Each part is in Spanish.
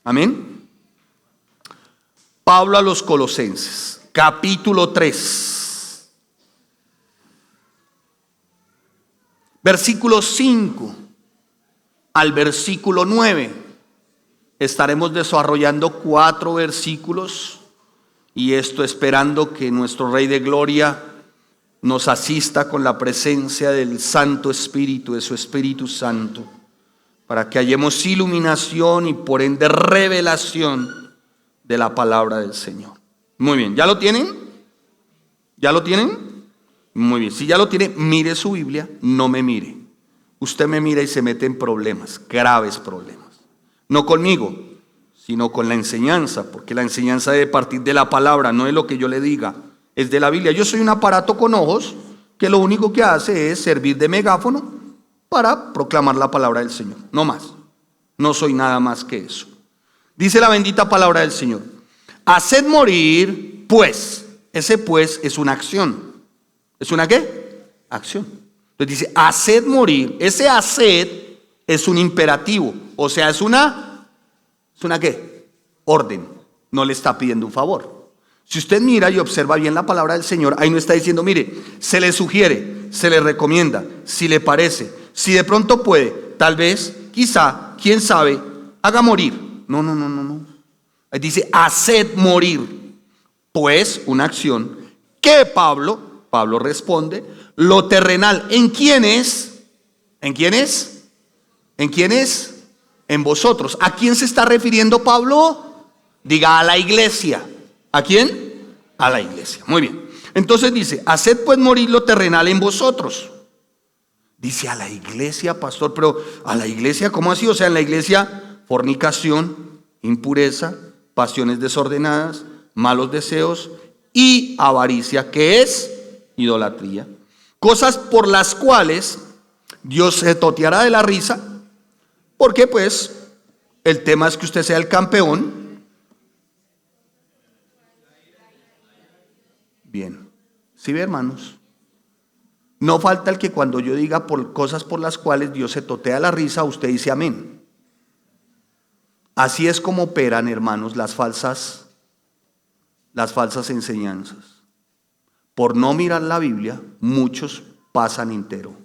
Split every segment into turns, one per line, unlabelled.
Amén. Pablo a los Colosenses, capítulo 3, versículo 5 al versículo 9. Estaremos desarrollando 4 versículos, y esto esperando que nuestro Rey de Gloria nos asista con la presencia del Santo Espíritu, de su Espíritu Santo, para que hallemos iluminación y por ende revelación de la palabra del Señor. Muy bien, ¿ya lo tienen? ¿Ya lo tienen? Muy bien, si ya lo tienen, mire su Biblia, no me mire. Usted me mira y se mete en problemas, graves problemas. No conmigo, sino con la enseñanza, porque la enseñanza debe partir de la palabra, no de lo que yo le diga, es de la Biblia. Yo soy un aparato con ojos que lo único que hace es servir de megáfono para proclamar la palabra del Señor, no más. No soy nada más que eso. Dice la bendita palabra del Señor: haced morir, pues. Ese pues es una acción. ¿Es una qué? Acción. Entonces dice, haced morir. Ese haced es un imperativo, o sea, es una ¿qué? Orden. No le está pidiendo un favor. Si usted mira y observa bien la palabra del Señor, ahí no está diciendo, mire, se le sugiere, se le recomienda, si le parece, si de pronto puede, tal vez, quizá, quién sabe, haga morir. No. Ahí dice, haced morir, pues, una acción que Pablo responde, lo terrenal. ¿En quién es? ¿En quién es? ¿En quién es? En vosotros. ¿A quién se está refiriendo Pablo? Diga, a la iglesia. ¿A quién? A la iglesia. Muy bien. Entonces dice, haced pues morir lo terrenal en vosotros. Dice, a la iglesia, pastor, pero ¿a la iglesia cómo así? O sea, en la iglesia, fornicación, impureza, pasiones desordenadas, malos deseos y avaricia, que es idolatría. Cosas por las cuales Dios se toteará de la risa, porque pues el tema es que usted sea el campeón. Bien, ¿sí ve, hermanos? No falta el que cuando yo diga por cosas por las cuales Dios se totea la risa, usted dice amén. Así es como operan, hermanos, las falsas enseñanzas. Por no mirar la Biblia, muchos pasan entero.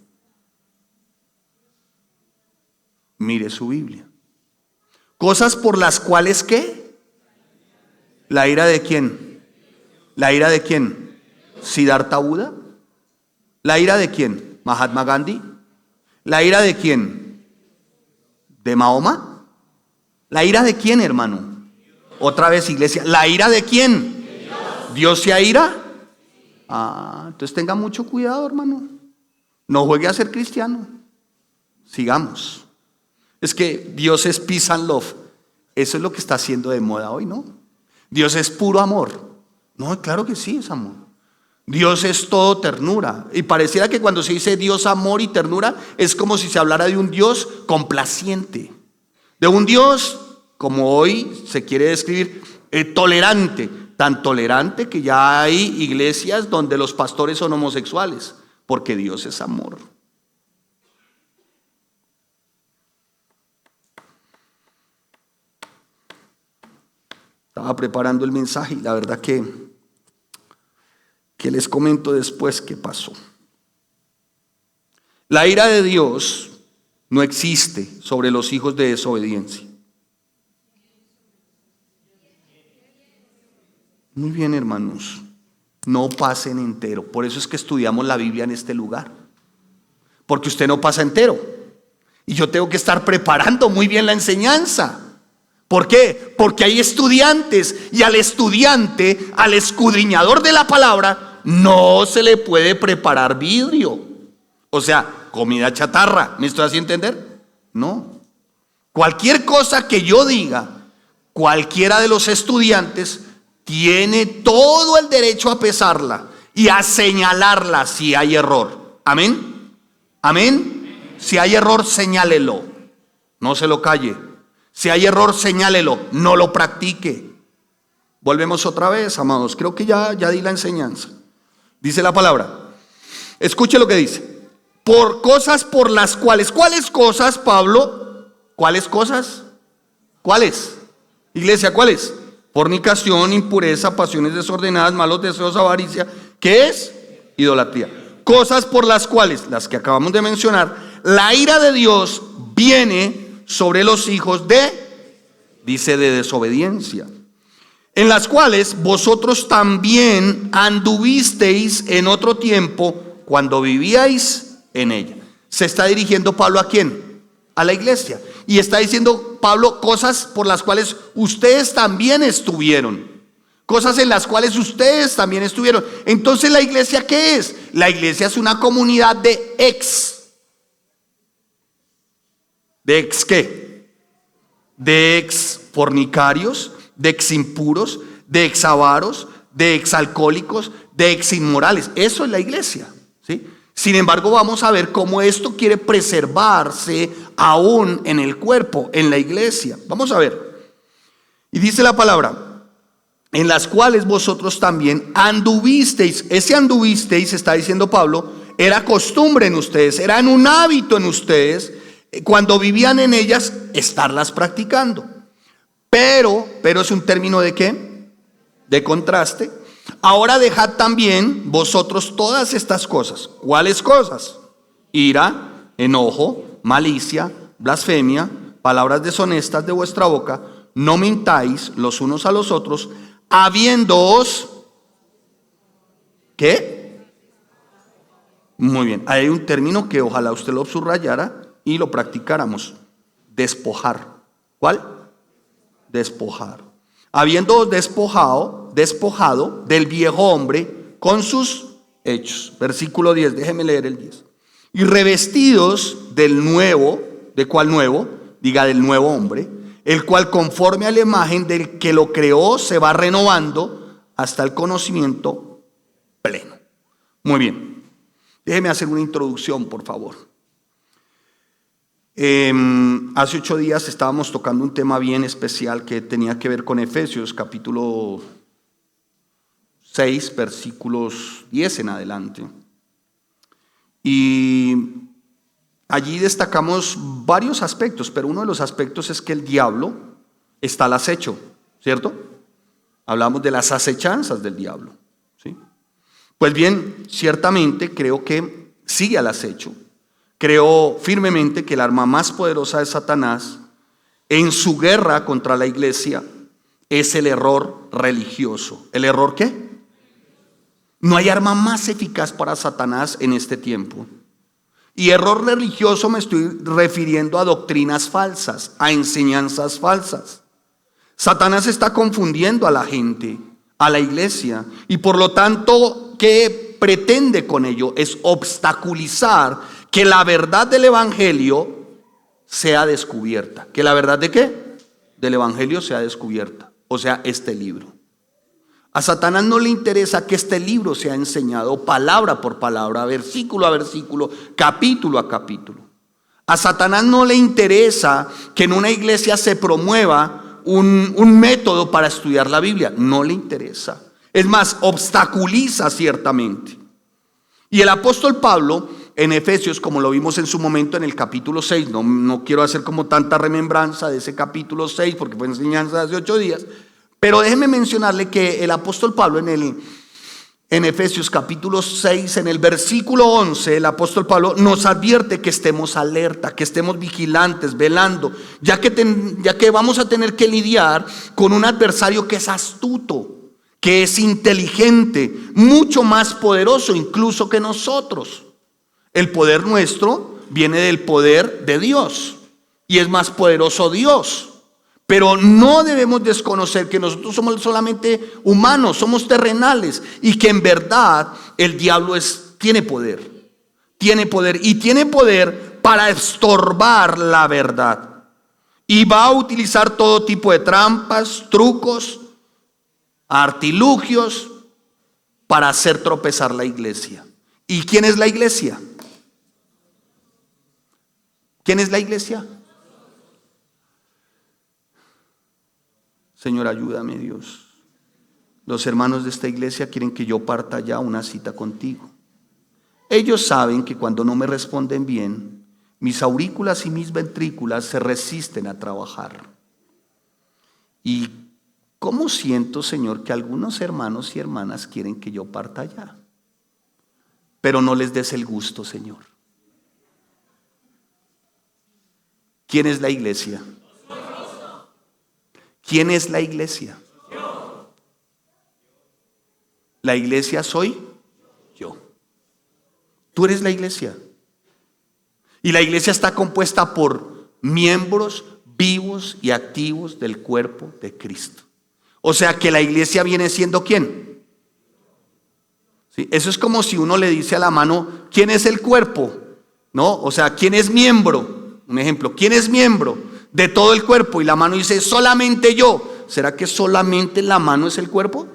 Mire su Biblia. Cosas por las cuales, ¿qué? ¿La ira de quién? ¿La ira de quién? ¿Siddhartha Buda? ¿La ira de quién? ¿Mahatma Gandhi? ¿La ira de quién? ¿De Mahoma? ¿La ira de quién, hermano? Otra vez, iglesia. ¿La ira de quién? ¿Dios se aira? Entonces tenga mucho cuidado, hermano. No juegue a ser cristiano. Sigamos. Es que Dios es peace and love. Eso es lo que está haciendo de moda hoy, ¿no? Dios es puro amor. No, claro que sí, es amor. Dios es todo ternura. Y pareciera que cuando se dice Dios amor y ternura, es como si se hablara de un Dios complaciente. De un Dios, como hoy se quiere describir, tolerante. Tan tolerante que ya hay iglesias donde los pastores son homosexuales, porque Dios es amor. Estaba preparando el mensaje y la verdad que les comento después qué pasó. La ira de Dios no existe sobre los hijos de desobediencia. Muy bien, hermanos, no pasen entero. Por eso es que estudiamos la Biblia en este lugar, porque usted no pasa entero y yo tengo que estar preparando muy bien la enseñanza. ¿Por qué? Porque hay estudiantes y al estudiante, al escudriñador de la palabra, no se le puede preparar vidrio, o sea, comida chatarra. ¿Me estoy haciendo entender? No. Cualquier cosa que yo diga, cualquiera de los estudiantes tiene todo el derecho a pesarla y a señalarla si hay error. ¿Amén? ¿Amén? Si hay error, señálelo. No se lo calle. Si hay error, señálelo. No lo practique. Volvemos otra vez, amados. Creo que ya di la enseñanza. Dice la palabra. Escuche lo que dice. Por cosas por las cuales. ¿Cuáles cosas, Pablo? ¿Cuáles cosas? ¿Cuáles? Iglesia, ¿cuáles? Fornicación, impureza, pasiones desordenadas, malos deseos, avaricia. ¿Qué es? Idolatría. Cosas por las cuales, las que acabamos de mencionar, la ira de Dios viene sobre los hijos dice, de desobediencia, en las cuales vosotros también anduvisteis en otro tiempo cuando vivíais en ella. Se está dirigiendo Pablo ¿a quién? A la iglesia. Y está diciendo Pablo cosas por las cuales ustedes también estuvieron. Cosas en las cuales ustedes también estuvieron. Entonces, ¿la iglesia qué es? La iglesia es una comunidad de ex. ¿De ex qué? De ex fornicarios, de ex impuros, de ex avaros, de ex alcohólicos, de ex inmorales. Eso es la iglesia, ¿sí? Sin embargo, vamos a ver cómo esto quiere preservarse aún en el cuerpo, en la iglesia. Vamos a ver. Y dice la palabra, en las cuales vosotros también anduvisteis. Ese anduvisteis, está diciendo Pablo, era costumbre en ustedes, era en un hábito en ustedes, cuando vivían en ellas, estarlas practicando. Pero es un término ¿de qué? De contraste. Ahora dejad también vosotros todas estas cosas. ¿Cuáles cosas? Ira, enojo, malicia, blasfemia, palabras deshonestas de vuestra boca. No mintáis los unos a los otros, habiéndoos, ¿qué? Muy bien, hay un término que ojalá usted lo subrayara y lo practicáramos. Despojar. ¿Cuál? Despojar. Habiéndoos despojado del viejo hombre con sus hechos. Versículo 10, déjeme leer el 10. Y revestidos del nuevo, ¿de cuál nuevo? Diga, del nuevo hombre, el cual conforme a la imagen del que lo creó se va renovando hasta el conocimiento pleno. Muy bien, déjeme hacer una introducción, por favor. Hace 8 días estábamos tocando un tema bien especial que tenía que ver con Efesios capítulo 6 versículos 10 en adelante, y allí destacamos varios aspectos, pero uno de los aspectos es que el diablo está al acecho, ¿cierto? Hablamos de las acechanzas del diablo, ¿sí? Pues bien, ciertamente creo que sigue al acecho. Creo firmemente que el arma más poderosa de Satanás en su guerra contra la iglesia es el error religioso. ¿El error qué? No hay arma más eficaz para Satanás en este tiempo. Y error religioso me estoy refiriendo a doctrinas falsas, a enseñanzas falsas. Satanás está confundiendo a la gente, a la iglesia, y por lo tanto, ¿qué pretende con ello? Es obstaculizar que la verdad del evangelio sea descubierta. ¿Que la verdad de qué? Del evangelio sea descubierta. O sea, este libro. A Satanás no le interesa que este libro sea enseñado palabra por palabra, versículo a versículo, capítulo a capítulo. A Satanás no le interesa que en una iglesia se promueva un método para estudiar la Biblia. No le interesa. Es más, obstaculiza ciertamente. Y el apóstol Pablo, en Efesios, como lo vimos en su momento en el capítulo 6, no quiero hacer como tanta remembranza de ese capítulo 6 porque fue enseñanza de hace 8 días, pero déjeme mencionarle que el apóstol Pablo en Efesios capítulo 6, en el versículo 11, el apóstol Pablo nos advierte que estemos alerta, que estemos vigilantes, velando, ya que vamos a tener que lidiar con un adversario que es astuto, que es inteligente, mucho más poderoso incluso que nosotros. El poder nuestro viene del poder de Dios y es más poderoso Dios. Pero no debemos desconocer que nosotros somos solamente humanos, somos terrenales, y que en verdad el diablo tiene poder y tiene poder para estorbar la verdad. Y va a utilizar todo tipo de trampas, trucos, artilugios para hacer tropezar la iglesia. ¿Y quién es la iglesia? ¿Quién es la iglesia? Señor, ayúdame, Dios. Los hermanos de esta iglesia quieren que yo parta ya a una cita contigo. Ellos saben que cuando no me responden bien, mis aurículas y mis ventrículas se resisten a trabajar. ¿Y cómo siento, Señor, que algunos hermanos y hermanas quieren que yo parta allá? Pero no les des el gusto, Señor. ¿Quién es la iglesia? ¿Quién es la iglesia? La iglesia soy yo. Tú eres la iglesia. Y la iglesia está compuesta por miembros vivos y activos del cuerpo de Cristo. O sea que la iglesia viene siendo ¿quién? ¿Sí? Eso es como si uno le dice a la mano, ¿quién es el cuerpo? ¿No? O sea, ¿quién es miembro? Un ejemplo, ¿quién es miembro de todo el cuerpo? Y la mano dice, solamente yo. ¿Será que solamente la mano es el cuerpo?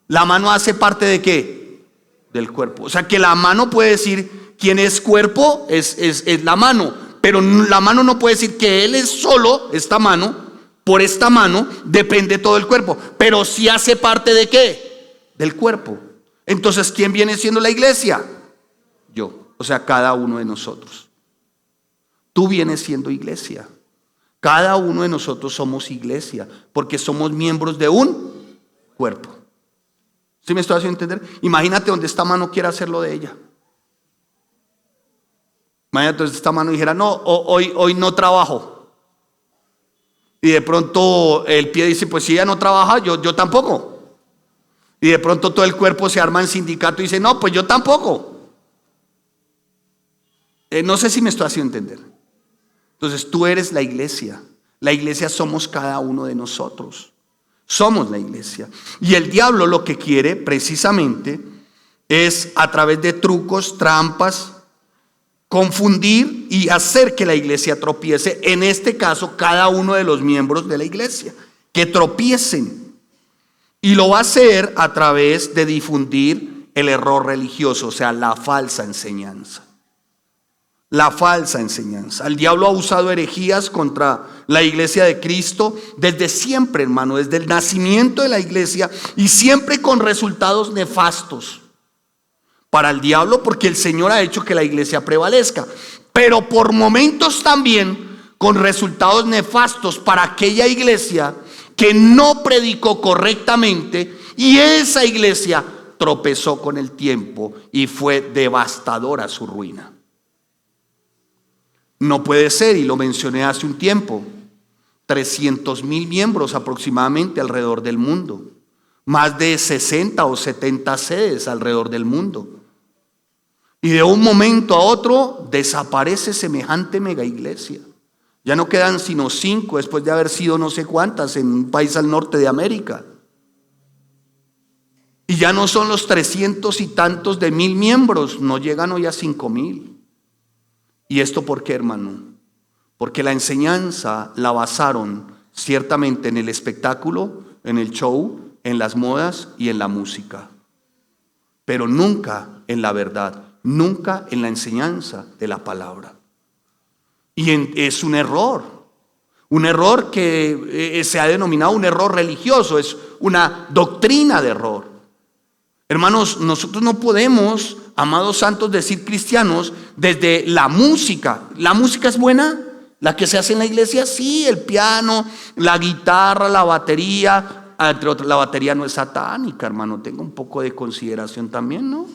¿La mano hace parte de qué? Del cuerpo. O sea que la mano puede decir, ¿quién es cuerpo? Es la mano. Pero la mano no puede decir que él es solo esta mano. Por esta mano depende todo el cuerpo. Pero sí hace parte de qué? Del cuerpo. Entonces, ¿quién viene siendo la iglesia? Yo. O sea, cada uno de nosotros. Tú vienes siendo iglesia. Cada uno de nosotros somos iglesia, porque somos miembros de un cuerpo. ¿Sí me estoy haciendo entender? Imagínate donde esta mano quiera hacerlo de ella. Imagínate donde esta mano dijera, no, hoy no trabajo. Y de pronto el pie dice, pues si ella no trabaja, yo tampoco. Y de pronto todo el cuerpo se arma en sindicato y dice, no, pues yo tampoco. No sé si me estoy haciendo entender. Entonces tú eres la iglesia. La iglesia somos cada uno de nosotros. Somos la iglesia. Y el diablo lo que quiere precisamente es a través de trucos, trampas, confundir y hacer que la iglesia tropiece. En este caso, cada uno de los miembros de la iglesia. Que tropiecen. Y lo va a hacer a través de difundir el error religioso, o sea, la falsa enseñanza. La falsa enseñanza. El diablo ha usado herejías contra la iglesia de Cristo desde siempre, hermano, desde el nacimiento de la iglesia, y siempre con resultados nefastos para el diablo, porque el Señor ha hecho que la iglesia prevalezca, pero por momentos también con resultados nefastos para aquella iglesia que no predicó correctamente, y esa iglesia tropezó con el tiempo y fue devastadora su ruina. No puede ser, y lo mencioné hace un tiempo, 300,000 miembros aproximadamente alrededor del mundo, más de 60 o 70 sedes alrededor del mundo. Y de un momento a otro desaparece semejante mega iglesia. Ya no quedan sino 5 después de haber sido no sé cuántas en un país al norte de América. Y ya no son los 300 y tantos de 1,000 miembros, no llegan hoy a 5,000. ¿Y esto por qué, hermano? Porque la enseñanza la basaron ciertamente en el espectáculo, en el show, en las modas y en la música. Pero nunca en la verdad, nunca en la enseñanza de la palabra. Y es un error que se ha denominado un error religioso, es una doctrina de error. Hermanos, nosotros no podemos, amados santos, decir cristianos desde la música. ¿La música es buena? ¿La que se hace en la iglesia? Sí, el piano, la guitarra, la batería. Entre otras, la batería no es satánica, hermano. Tenga un poco de consideración también, ¿no?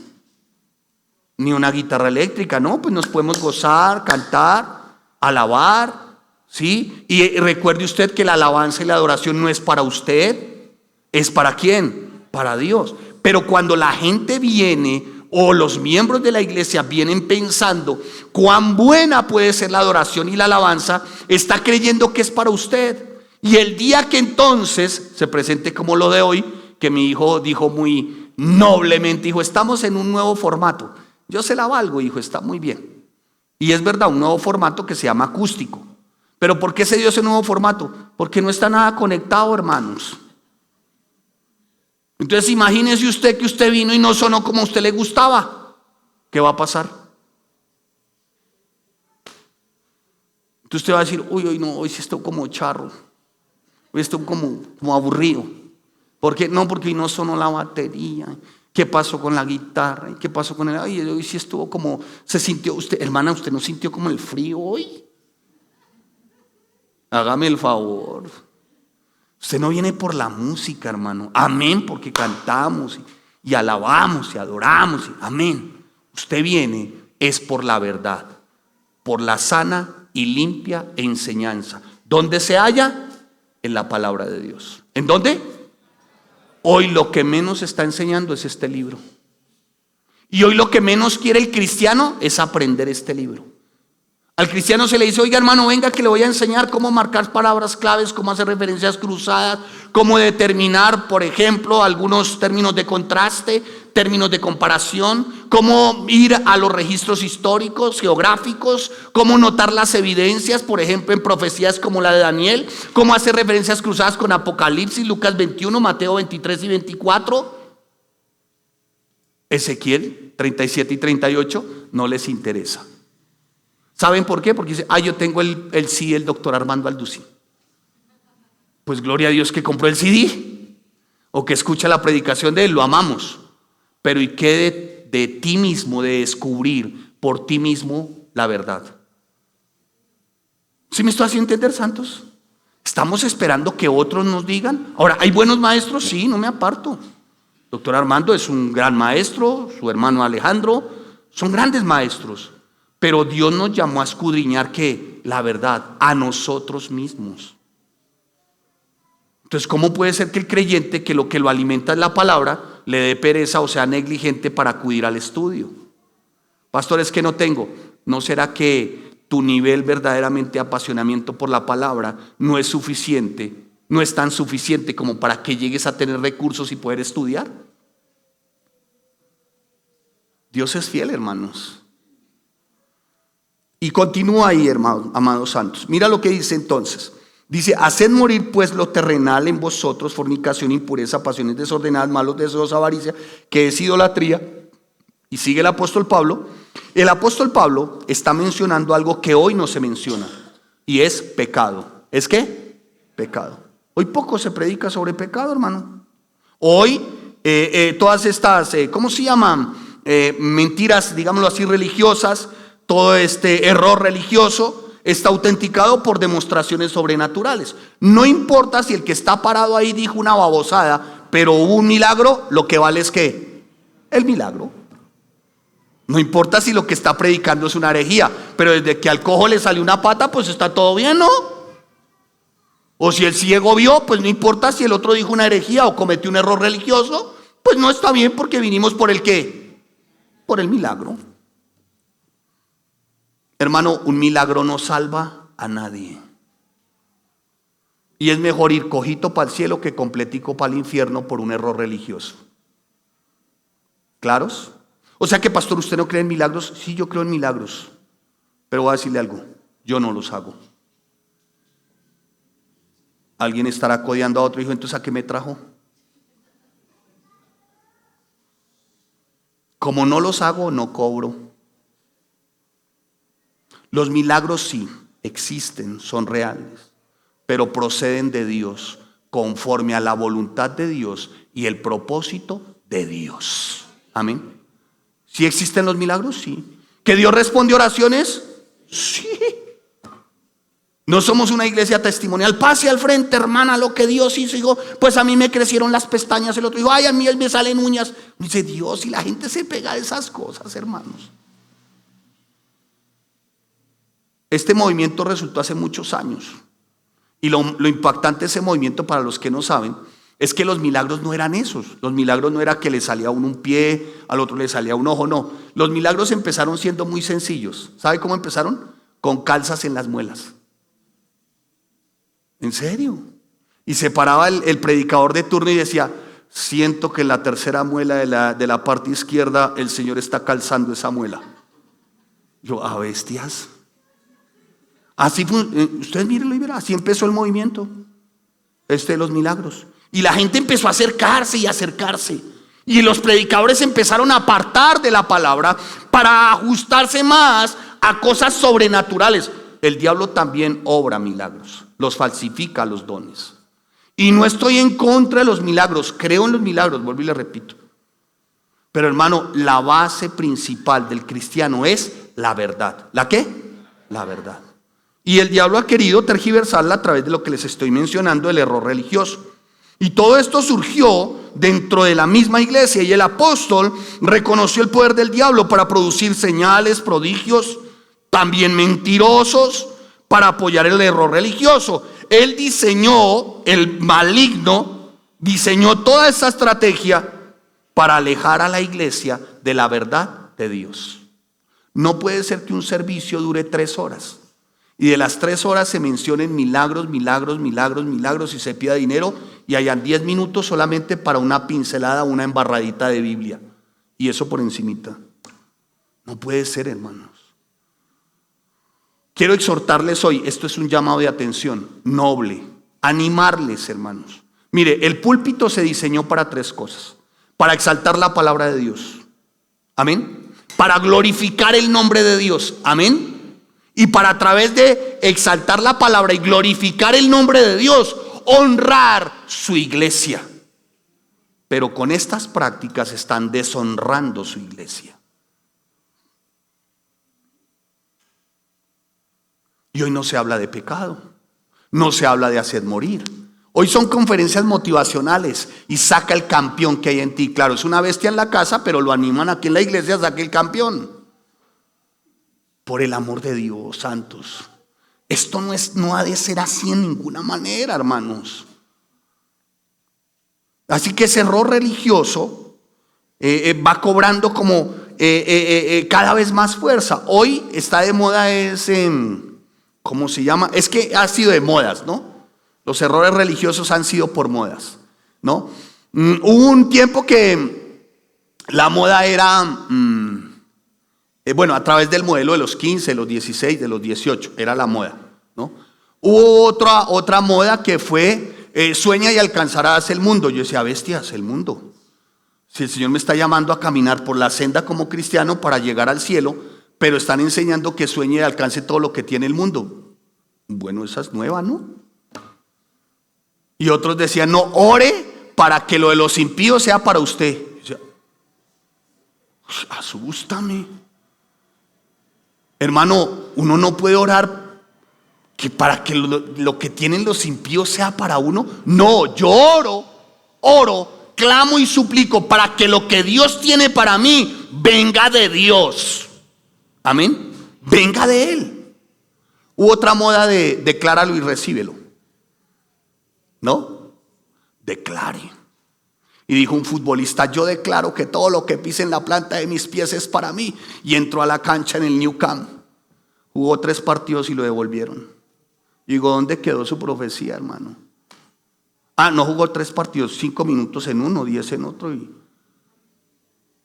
Ni una guitarra eléctrica, ¿no? Pues nos podemos gozar, cantar, alabar, ¿sí? Y recuerde usted que la alabanza y la adoración no es para usted. ¿Es para quién? Para Dios. Pero cuando la gente viene o los miembros de la iglesia vienen pensando cuán buena puede ser la adoración y la alabanza, está creyendo que es para usted. Y el día que entonces se presente como lo de hoy, que mi hijo dijo muy noblemente, dijo, estamos en un nuevo formato. Yo se la valgo, hijo, está muy bien. Y es verdad, un nuevo formato que se llama acústico. ¿Pero por qué se dio ese nuevo formato? Porque no está nada conectado, hermanos. Entonces imagínese usted que usted vino y no sonó como a usted le gustaba. ¿Qué va a pasar? Entonces usted va a decir, uy, no, hoy sí estoy como charro. Hoy estoy como aburrido. ¿Por qué? No, porque hoy no sonó la batería. ¿Qué pasó con la guitarra? ¿Qué pasó con el? Ay, hoy sí estuvo como, se sintió usted, hermana, ¿usted no sintió como el frío hoy? Hágame el favor. Usted no viene por la música, hermano. Amén, porque cantamos y alabamos y adoramos. Amén. Usted viene es por la verdad, por la sana y limpia enseñanza. ¿Dónde se halla? En la palabra de Dios. ¿En dónde? Hoy lo que menos está enseñando es este libro. Y hoy lo que menos quiere el cristiano es aprender este libro. Al cristiano se le dice: oiga, hermano, venga que le voy a enseñar cómo marcar palabras claves, cómo hacer referencias cruzadas, cómo determinar, por ejemplo, algunos términos de contraste, términos de comparación, cómo ir a los registros históricos, geográficos, cómo notar las evidencias, por ejemplo, en profecías como la de Daniel, cómo hacer referencias cruzadas con Apocalipsis, Lucas 21, Mateo 23 y 24, Ezequiel 37 y 38, no les interesa. ¿Saben por qué? Porque dice: yo tengo el CD del doctor Armando Alducin. Pues gloria a Dios que compró el CD o que escucha la predicación de él, lo amamos. Pero ¿y qué de ti mismo, de descubrir por ti mismo la verdad? ¿Sí me estoy haciendo entender, santos? Estamos esperando que otros nos digan. Ahora, ¿hay buenos maestros? Sí, no me aparto. Doctor Armando es un gran maestro, su hermano Alejandro, son grandes maestros. Pero Dios nos llamó a escudriñar ¿qué? La verdad, a nosotros mismos. Entonces, ¿cómo puede ser que el creyente, que lo que lo alimenta es la palabra, le dé pereza o sea negligente para acudir al estudio? Pastor, es que no tengo. ¿No será que tu nivel verdaderamente de apasionamiento por la palabra no es suficiente, no es tan suficiente como para que llegues a tener recursos y poder estudiar? Dios es fiel, hermanos. Y continúa ahí, hermanos, amados santos. Mira lo que dice entonces. Dice: haced morir pues lo terrenal en vosotros: fornicación, impureza, pasiones desordenadas, malos deseos, avaricia, que es idolatría. Y sigue el apóstol Pablo. El apóstol Pablo está mencionando algo que hoy no se menciona, y es pecado. ¿Es qué? Pecado. Hoy poco se predica sobre pecado, hermano. Hoy todas estas, ¿cómo se llaman? Mentiras, digámoslo así, religiosas. Todo este error religioso está autenticado por demostraciones sobrenaturales. No importa si el que está parado ahí dijo una babosada, pero hubo un milagro, lo que vale es ¿qué? El milagro. No importa si lo que está predicando es una herejía, pero desde que al cojo le salió una pata, pues está todo bien, ¿no? O si el ciego vio, pues no importa si el otro dijo una herejía o cometió un error religioso, pues no está bien, porque vinimos por el ¿qué? Por el milagro. Hermano, un milagro no salva a nadie. Y es mejor ir cojito para el cielo que completico para el infierno por un error religioso. ¿Claros? O sea que, pastor, ¿usted no cree en milagros? Sí, yo creo en milagros. Pero voy a decirle algo: yo no los hago. Alguien estará codeando a otro y dijo: entonces ¿a qué me trajo? Como no los hago, no cobro. Los milagros sí existen, son reales, pero proceden de Dios, conforme a la voluntad de Dios y el propósito de Dios. Amén. ¿Sí existen los milagros? Sí. ¿Que Dios responde oraciones? Sí. No somos una iglesia testimonial. Pase al frente, hermana, lo que Dios hizo. Digo, pues a mí me crecieron las pestañas. El otro dijo: ay, a mí me salen uñas. Dice Dios, y la gente se pega de esas cosas, hermanos. Este movimiento resultó hace muchos años. Y lo impactante de ese movimiento, para los que no saben, es que los milagros no eran esos. Los milagros no era que le salía a uno un pie, al otro le salía un ojo, no. Los milagros empezaron siendo muy sencillos. ¿Sabe cómo empezaron? Con calzas en las muelas. ¿En serio? Y se paraba el predicador de turno y decía: siento que en la tercera muela de la parte izquierda el Señor está calzando esa muela. Yo, a bestias. Así fue, ustedes mírenlo y verán, así empezó el movimiento de los milagros. Y la gente empezó a acercarse y acercarse. Y los predicadores empezaron a apartar de la palabra para ajustarse más a cosas sobrenaturales. El diablo también obra milagros, los falsifica, los dones. Y no estoy en contra de los milagros, creo en los milagros, vuelvo y le repito. Pero hermano, la base principal del cristiano es la verdad. ¿La qué? La verdad. Y el diablo ha querido tergiversarla a través de lo que les estoy mencionando, el error religioso. Y todo esto surgió dentro de la misma iglesia, y el apóstol reconoció el poder del diablo para producir señales, prodigios, también mentirosos, para apoyar el error religioso. Él diseñó, el maligno diseñó toda esa estrategia para alejar a la iglesia de la verdad de Dios. No puede ser que un servicio dure 3 horas y de las 3 horas se mencionen milagros, milagros, milagros, milagros y se pida dinero y hayan 10 minutos solamente para una pincelada, una embarradita de Biblia, y eso por encimita. No puede ser, hermanos. Quiero exhortarles hoy, esto es un llamado de atención noble, animarles, hermanos. Mire, el púlpito se diseñó para 3 cosas: para exaltar la palabra de Dios, amén, para glorificar el nombre de Dios, amén, y para, a través de exaltar la palabra y glorificar el nombre de Dios, honrar su iglesia. Pero con estas prácticas están deshonrando su iglesia. Y hoy no se habla de pecado, no se habla de hacer morir. Hoy son conferencias motivacionales y saca el campeón que hay en ti. Claro, es una bestia en la casa, pero lo animan aquí en la iglesia a sacar el campeón. Por el amor de Dios, santos, esto no ha de ser así en ninguna manera, hermanos. Así que ese error religioso va cobrando como cada vez más fuerza. Hoy está de moda ¿cómo se llama? Es que ha sido de modas, ¿no? Los errores religiosos han sido por modas, ¿no? Hubo un tiempo que la moda era, bueno, a través del modelo de los 15, de los 16, de los 18, era la moda, ¿no? Hubo otra moda que fue, sueña y alcanzarás el mundo. Yo decía, bestias, el mundo. Si el Señor me está llamando a caminar por la senda como cristiano para llegar al cielo, pero están enseñando que sueñe y alcance todo lo que tiene el mundo. Bueno, esa es nueva, ¿no? Y otros decían, no, ore para que lo de los impíos sea para usted. O sea, asústame. Hermano, uno no puede orar que para que lo que tienen los impíos sea para uno. No, yo oro, clamo y suplico para que lo que Dios tiene para mí venga de Dios. Amén. Venga de Él. Hubo otra moda de decláralo y recíbelo, ¿no? Declare. Y dijo un futbolista, yo declaro que todo lo que pise en la planta de mis pies es para mí. Y entró a la cancha en el New Camp. Jugó 3 partidos y lo devolvieron. Y digo, ¿dónde quedó su profecía, hermano? No jugó 3 partidos, 5 minutos en uno, 10 en otro. Y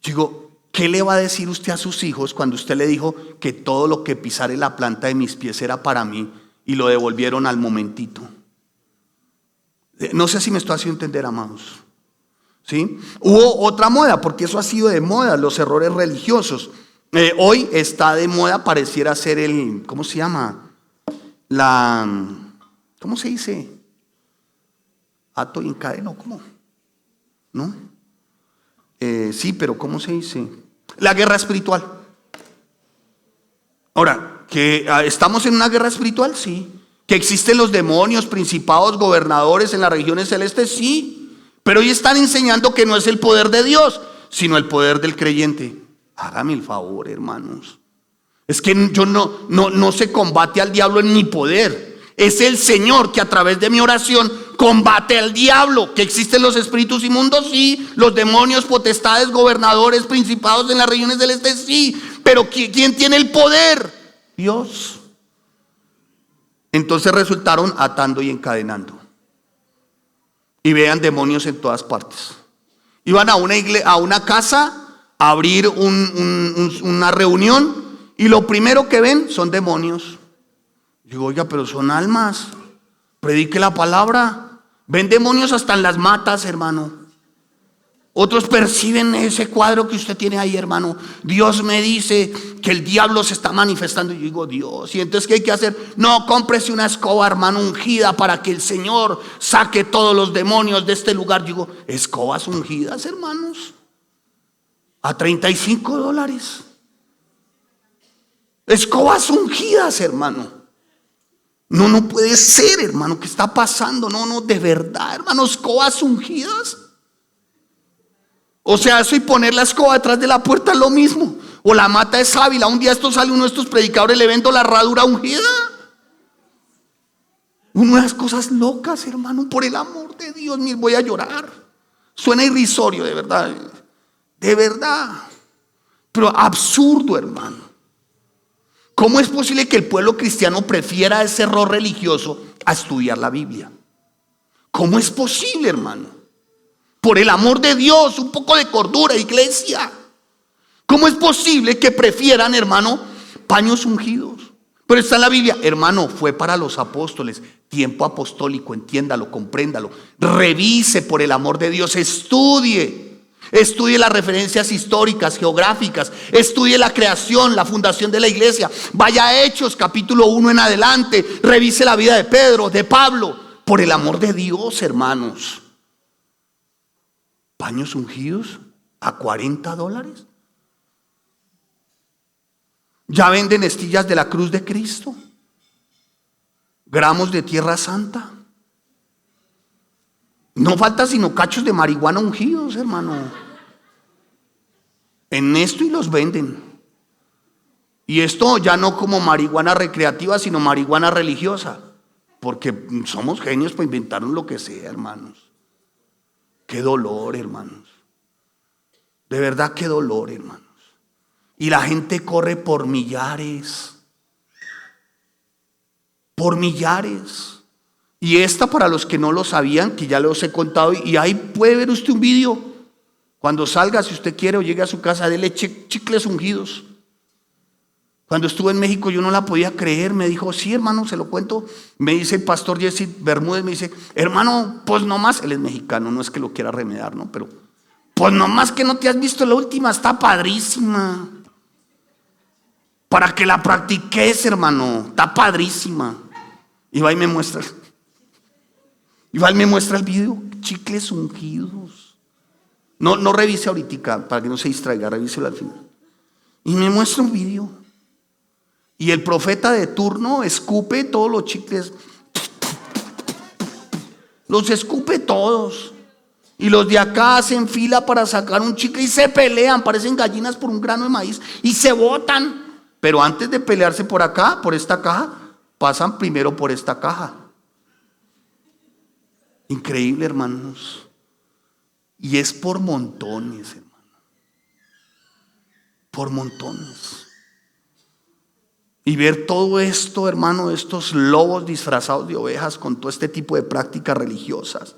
digo, ¿qué le va a decir usted a sus hijos cuando usted le dijo que todo lo que pisara la planta de mis pies era para mí y lo devolvieron al momentito? No sé si me estoy haciendo entender, amados. ¿Sí? Hubo otra moda, porque eso ha sido de moda, los errores religiosos. Hoy está de moda, pareciera ser ¿cómo se llama? ¿Cómo se dice? Ato y encadeno, ¿cómo? ¿No? Sí, pero ¿cómo se dice? La guerra espiritual. Ahora, ¿que estamos en una guerra espiritual? Sí. ¿Que existen los demonios, principados, gobernadores en las regiones celestes? Sí. Pero hoy están enseñando que no es el poder de Dios, sino el poder del creyente. Hágame el favor, hermanos. Es que yo no se combate al diablo en mi poder. Es el Señor que a través de mi oración combate al diablo. ¿Que existen los espíritus inmundos? Sí. Los demonios, potestades, gobernadores, principados en las regiones celestes? Sí. Pero ¿quién tiene el poder? Dios. Entonces resultaron atando y encadenando. Y vean demonios en todas partes. Iban a una casa a abrir una reunión y lo primero que ven son demonios. Digo, oiga, pero son almas. Predique la palabra. Ven demonios hasta en las matas, hermano. Otros perciben ese cuadro que usted tiene ahí, hermano. Dios me dice que el diablo se está manifestando. Y yo digo, Dios, ¿y entonces qué hay que hacer? No, cómprese una escoba, hermano, ungida para que el Señor saque todos los demonios de este lugar. Yo digo, escobas ungidas, hermanos, a $35. Escobas ungidas, hermano. No, no puede ser, hermano, ¿qué está pasando? No, de verdad, hermanos, escobas ungidas. O sea, eso y poner la escoba detrás de la puerta es lo mismo. O la mata de sábila. Un día esto sale uno de estos predicadores, le vendo la herradura ungida. Unas cosas locas, hermano, por el amor de Dios, me voy a llorar. Suena irrisorio, de verdad. De verdad. Pero absurdo, hermano. ¿Cómo es posible que el pueblo cristiano prefiera ese error religioso a estudiar la Biblia? ¿Cómo es posible, hermano? Por el amor de Dios, un poco de cordura, iglesia. ¿Cómo es posible que prefieran, hermano, paños ungidos? Pero está en la Biblia, hermano, fue para los apóstoles, tiempo apostólico, entiéndalo, compréndalo, revise por el amor de Dios, estudie las referencias históricas, geográficas, estudie la creación, la fundación de la iglesia, vaya a Hechos capítulo 1 en adelante, revise la vida de Pedro, de Pablo, por el amor de Dios, hermanos. Paños ungidos a $40. Ya venden estillas de la cruz de Cristo, gramos de tierra santa. No falta sino cachos de marihuana ungidos, hermano. En esto y los venden. Y esto ya no como marihuana recreativa, sino marihuana religiosa. Porque somos genios para inventarnos lo que sea, hermanos. Qué dolor, hermanos. De verdad, qué dolor, hermanos. Y la gente corre por millares. Por millares. Y esta, para los que no lo sabían, que ya los he contado, y ahí puede ver usted un video. Cuando salga, si usted quiere, o llegue a su casa, dele chicles ungidos. Cuando estuve en México yo no la podía creer. Me dijo, sí, hermano, se lo cuento. Me dice el pastor Jesse Bermúdez, me dice, hermano, pues nomás, él es mexicano, no es que lo quiera remedar, ¿no? Pero, pues nomás que no te has visto la última, está padrísima. Para que la practiques, hermano, está padrísima. Y va y me muestra. Y va y me muestra el video, chicles ungidos. No revise ahorita, para que no se distraiga, revíselo al final. Y me muestra un video. Y el profeta de turno escupe todos los chicles. Los escupe todos. Y los de acá hacen fila para sacar un chicle y se pelean, parecen gallinas por un grano de maíz y se botan. Pero antes de pelearse por acá, por esta caja, pasan primero por esta caja. Increíble, hermanos. Y es por montones, hermano. Por montones. Y ver todo esto, hermano, estos lobos disfrazados de ovejas con todo este tipo de prácticas religiosas.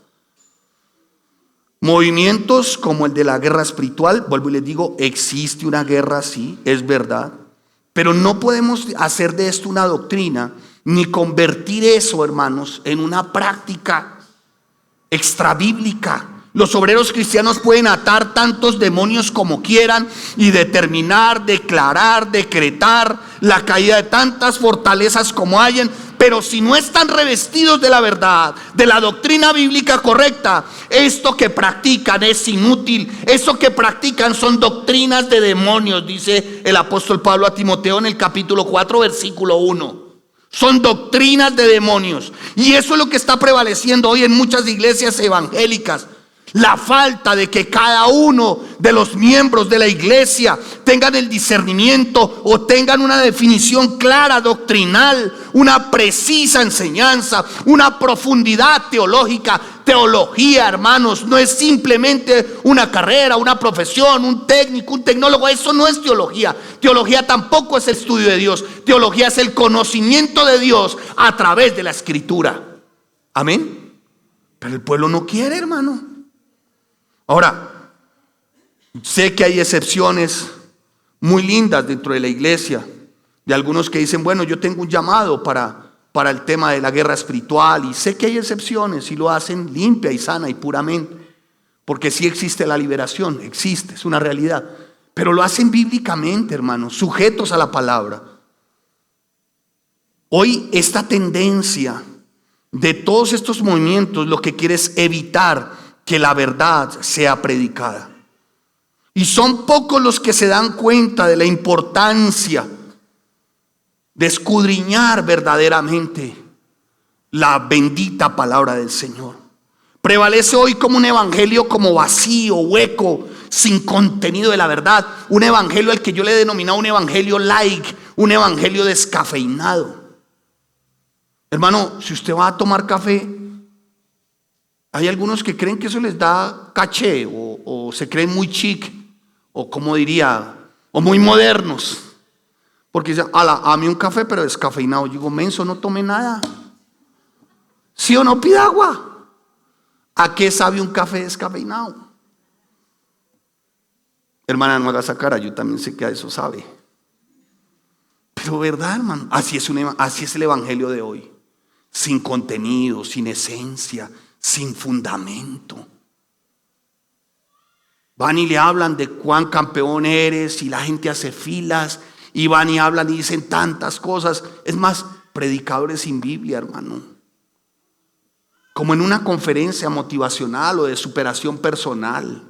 Movimientos como el de la guerra espiritual, vuelvo y les digo, existe una guerra, sí, es verdad. Pero no podemos hacer de esto una doctrina, ni convertir eso, hermanos, en una práctica extrabíblica. Los obreros cristianos pueden atar tantos demonios como quieran y determinar, declarar, decretar la caída de tantas fortalezas como hayan, pero si no están revestidos de la verdad, de la doctrina bíblica correcta, esto que practican es inútil. Eso que practican son doctrinas de demonios, dice el apóstol Pablo a Timoteo en el capítulo 4, versículo 1. Son doctrinas de demonios. Y eso es lo que está prevaleciendo hoy en muchas iglesias evangélicas. La falta de que cada uno de los miembros de la iglesia tengan el discernimiento o tengan una definición clara, doctrinal, una precisa enseñanza, una profundidad teológica. Teología, hermanos, no es simplemente una carrera, una profesión, un técnico, un tecnólogo. Eso no es teología. Teología tampoco es el estudio de Dios. Teología es el conocimiento de Dios a través de la escritura. Amén. Pero el pueblo no quiere, hermano. Ahora, sé que hay excepciones muy lindas dentro de la iglesia, de algunos que dicen, bueno, yo tengo un llamado para el tema de la guerra espiritual, y sé que hay excepciones y lo hacen limpia y sana y puramente, porque sí existe la liberación, existe, es una realidad, pero lo hacen bíblicamente, hermanos, sujetos a la palabra. Hoy esta tendencia de todos estos movimientos lo que quiere es evitar que la verdad sea predicada. Y son pocos los que se dan cuenta de la importancia de escudriñar verdaderamente la bendita palabra del Señor. Prevalece hoy como un evangelio como vacío, hueco, sin contenido de la verdad. Un evangelio al que yo le he denominado un evangelio light, un evangelio descafeinado. Hermano, si usted va a tomar café, hay algunos que creen que eso les da caché o se creen muy chic o como diría, o muy modernos. Porque dicen, a mí un café pero descafeinado. Yo digo, menso, no tome nada. ¿Sí o no? Pida agua. ¿A qué sabe un café descafeinado? Hermana, no haga esa cara, yo también sé que a eso sabe. Pero verdad, hermano, así es el evangelio de hoy. Sin contenido, sin esencia, sin fundamento. Van y le hablan de cuán campeón eres y la gente hace filas y van y hablan y dicen tantas cosas. Es más, predicadores sin Biblia, hermano. Como en una conferencia motivacional o de superación personal.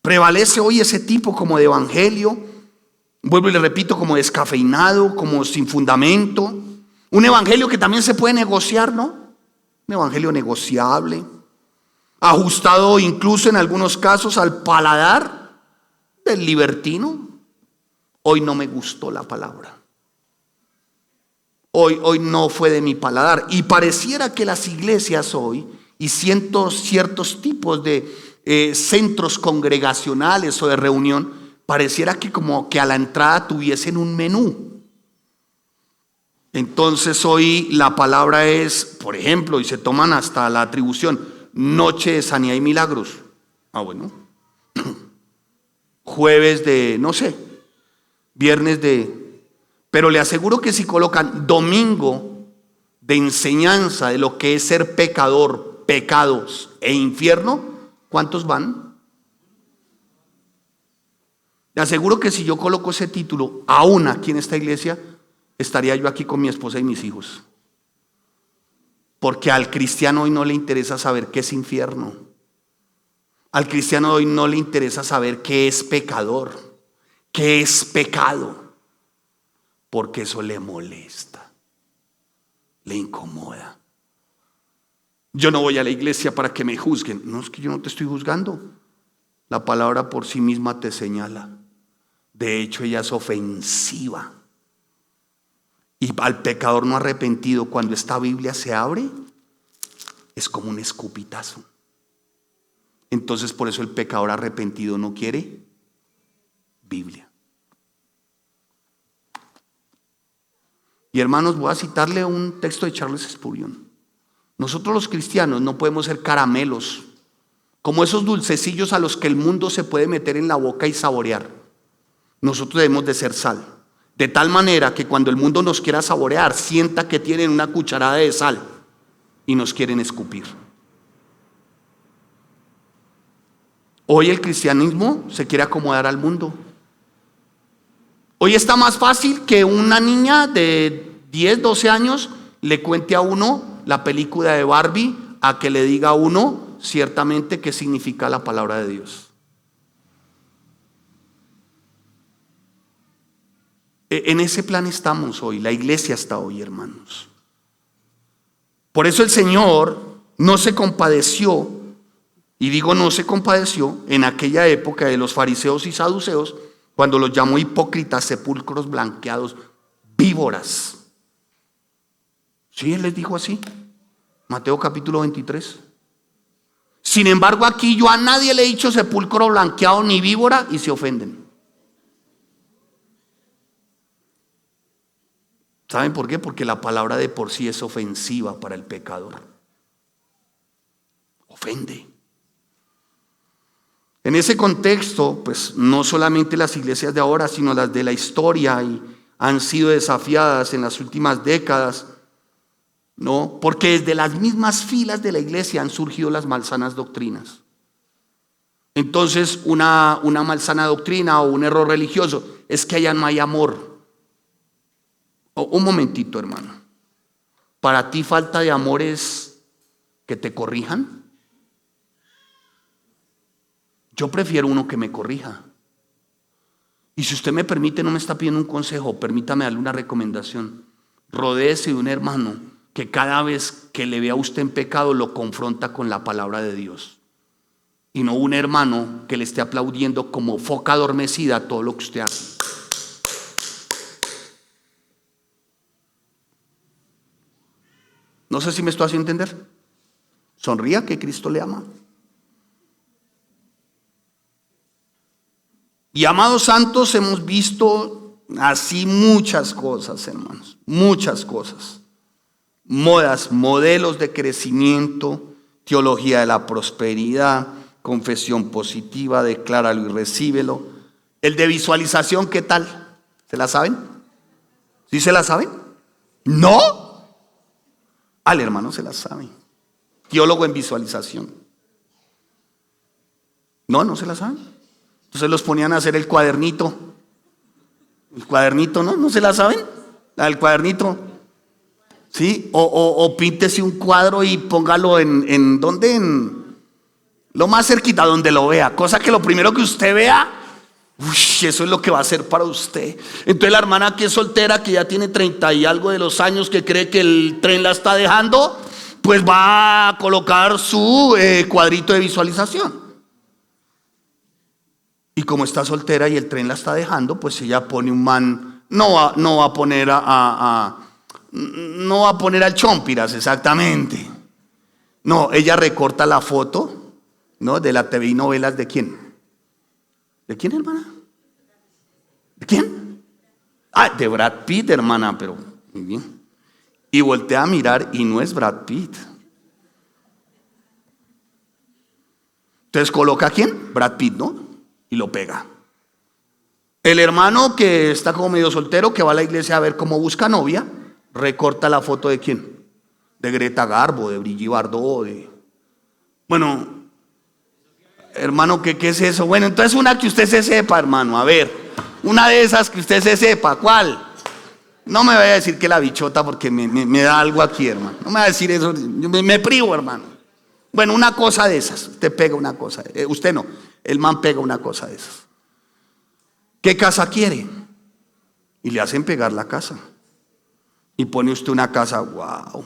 Prevalece hoy ese tipo como de evangelio, vuelvo y le repito, como descafeinado, como sin fundamento. Un evangelio que también se puede negociar, ¿no? Un evangelio negociable, ajustado incluso en algunos casos al paladar del libertino. Hoy no me gustó la palabra. Hoy no fue de mi paladar. Y pareciera que las iglesias hoy y ciertos tipos de centros congregacionales o de reunión, pareciera que como que a la entrada tuviesen un menú. Entonces hoy la palabra es, por ejemplo, y se toman hasta la atribución, noche de sanidad y milagros. Bueno. Jueves de, no sé, viernes de... Pero le aseguro que si colocan domingo de enseñanza de lo que es ser pecador, pecados e infierno, ¿cuántos van? Le aseguro que si yo coloco ese título aún aquí en esta iglesia, estaría yo aquí con mi esposa y mis hijos. Porque al cristiano hoy no le interesa saber qué es infierno. Al cristiano hoy no le interesa saber qué es pecador, qué es pecado. Porque eso le molesta, le incomoda. Yo no voy a la iglesia para que me juzguen. No, es que yo no te estoy juzgando. La palabra por sí misma te señala. De hecho, ella es ofensiva. Y al pecador no arrepentido, cuando esta Biblia se abre, es como un escupitazo. Entonces, por eso el pecador arrepentido no quiere Biblia. Y hermanos, voy a citarle un texto de Charles Spurgeon. Nosotros los cristianos no podemos ser caramelos, como esos dulcecillos a los que el mundo se puede meter en la boca y saborear. Nosotros debemos de ser sal, de tal manera que cuando el mundo nos quiera saborear, sienta que tienen una cucharada de sal y nos quieren escupir. Hoy el cristianismo se quiere acomodar al mundo. Hoy está más fácil que una niña de 10, 12 años le cuente a uno la película de Barbie a que le diga a uno ciertamente qué significa la palabra de Dios. En ese plan estamos hoy, la iglesia está hoy, hermanos. Por eso el Señor no se compadeció, y digo no se compadeció, en aquella época de los fariseos y saduceos, cuando los llamó hipócritas, sepulcros blanqueados, víboras. Sí, Él les dijo así. Mateo capítulo 23. Sin embargo, aquí yo a nadie le he dicho sepulcro blanqueado ni víbora y se ofenden. ¿Saben por qué? Porque la palabra de por sí es ofensiva para el pecador. Ofende. En ese contexto, pues no solamente las iglesias de ahora, sino las de la historia han sido desafiadas en las últimas décadas, ¿no? Porque desde las mismas filas de la iglesia han surgido las malsanas doctrinas. Entonces, una malsana doctrina o un error religioso es que allá no hay amor. Un momentito, hermano. ¿Para ti falta de amor es que te corrijan? Yo prefiero uno que me corrija. Y si usted me permite, no me está pidiendo un consejo, permítame darle una recomendación. Rodéese de un hermano que cada vez que le vea a usted en pecado lo confronta con la palabra de Dios. Y no un hermano que le esté aplaudiendo como foca adormecida todo lo que usted hace. No sé si me estoy haciendo entender. Sonría, que Cristo le ama. Y amados santos, hemos visto así muchas cosas, hermanos, muchas cosas. Modas, modelos de crecimiento, teología de la prosperidad, confesión positiva, decláralo y recíbelo. El de visualización, ¿qué tal? ¿Se la saben? ¿Sí se la saben? ¿No? Al hermano se la sabe. Teólogo en visualización. No se la saben. Entonces los ponían a hacer el cuadernito. El cuadernito, ¿no? ¿No se la saben? La del cuadernito. ¿Sí? O píntese un cuadro y póngalo en ¿dónde? En lo más cerquita donde lo vea. Cosa que lo primero que usted vea, eso es lo que va a hacer para usted. Entonces la hermana que es soltera, que ya tiene 30 y algo de los años, que cree que el tren la está dejando, pues va a colocar su cuadrito de visualización. Y como está soltera y el tren la está dejando, pues ella pone un man, no va a poner no va a poner al chompiras exactamente. No, ella recorta la foto, ¿no? De la TV y novelas. ¿De quién? ¿De quién, hermana? ¿De quién? De Brad Pitt, hermana, pero muy bien. Y voltea a mirar y no es Brad Pitt. Entonces coloca ¿a quién? Brad Pitt, ¿no? Y lo pega. El hermano que está como medio soltero, que va a la iglesia a ver cómo busca novia, recorta la foto ¿de quién? De Greta Garbo, de Brigitte Bardot, bueno, hermano, ¿qué es eso? Bueno, entonces una que usted se sepa, hermano, a ver, una de esas que usted se sepa, ¿cuál? No me vaya a decir que la bichota, porque me da algo aquí, hermano. No me va a decir eso, me privo, hermano. Bueno, una cosa de esas, usted pega una cosa, usted no, el man pega una cosa de esas. ¿Qué casa quiere? Y le hacen pegar la casa. Y pone usted una casa, wow.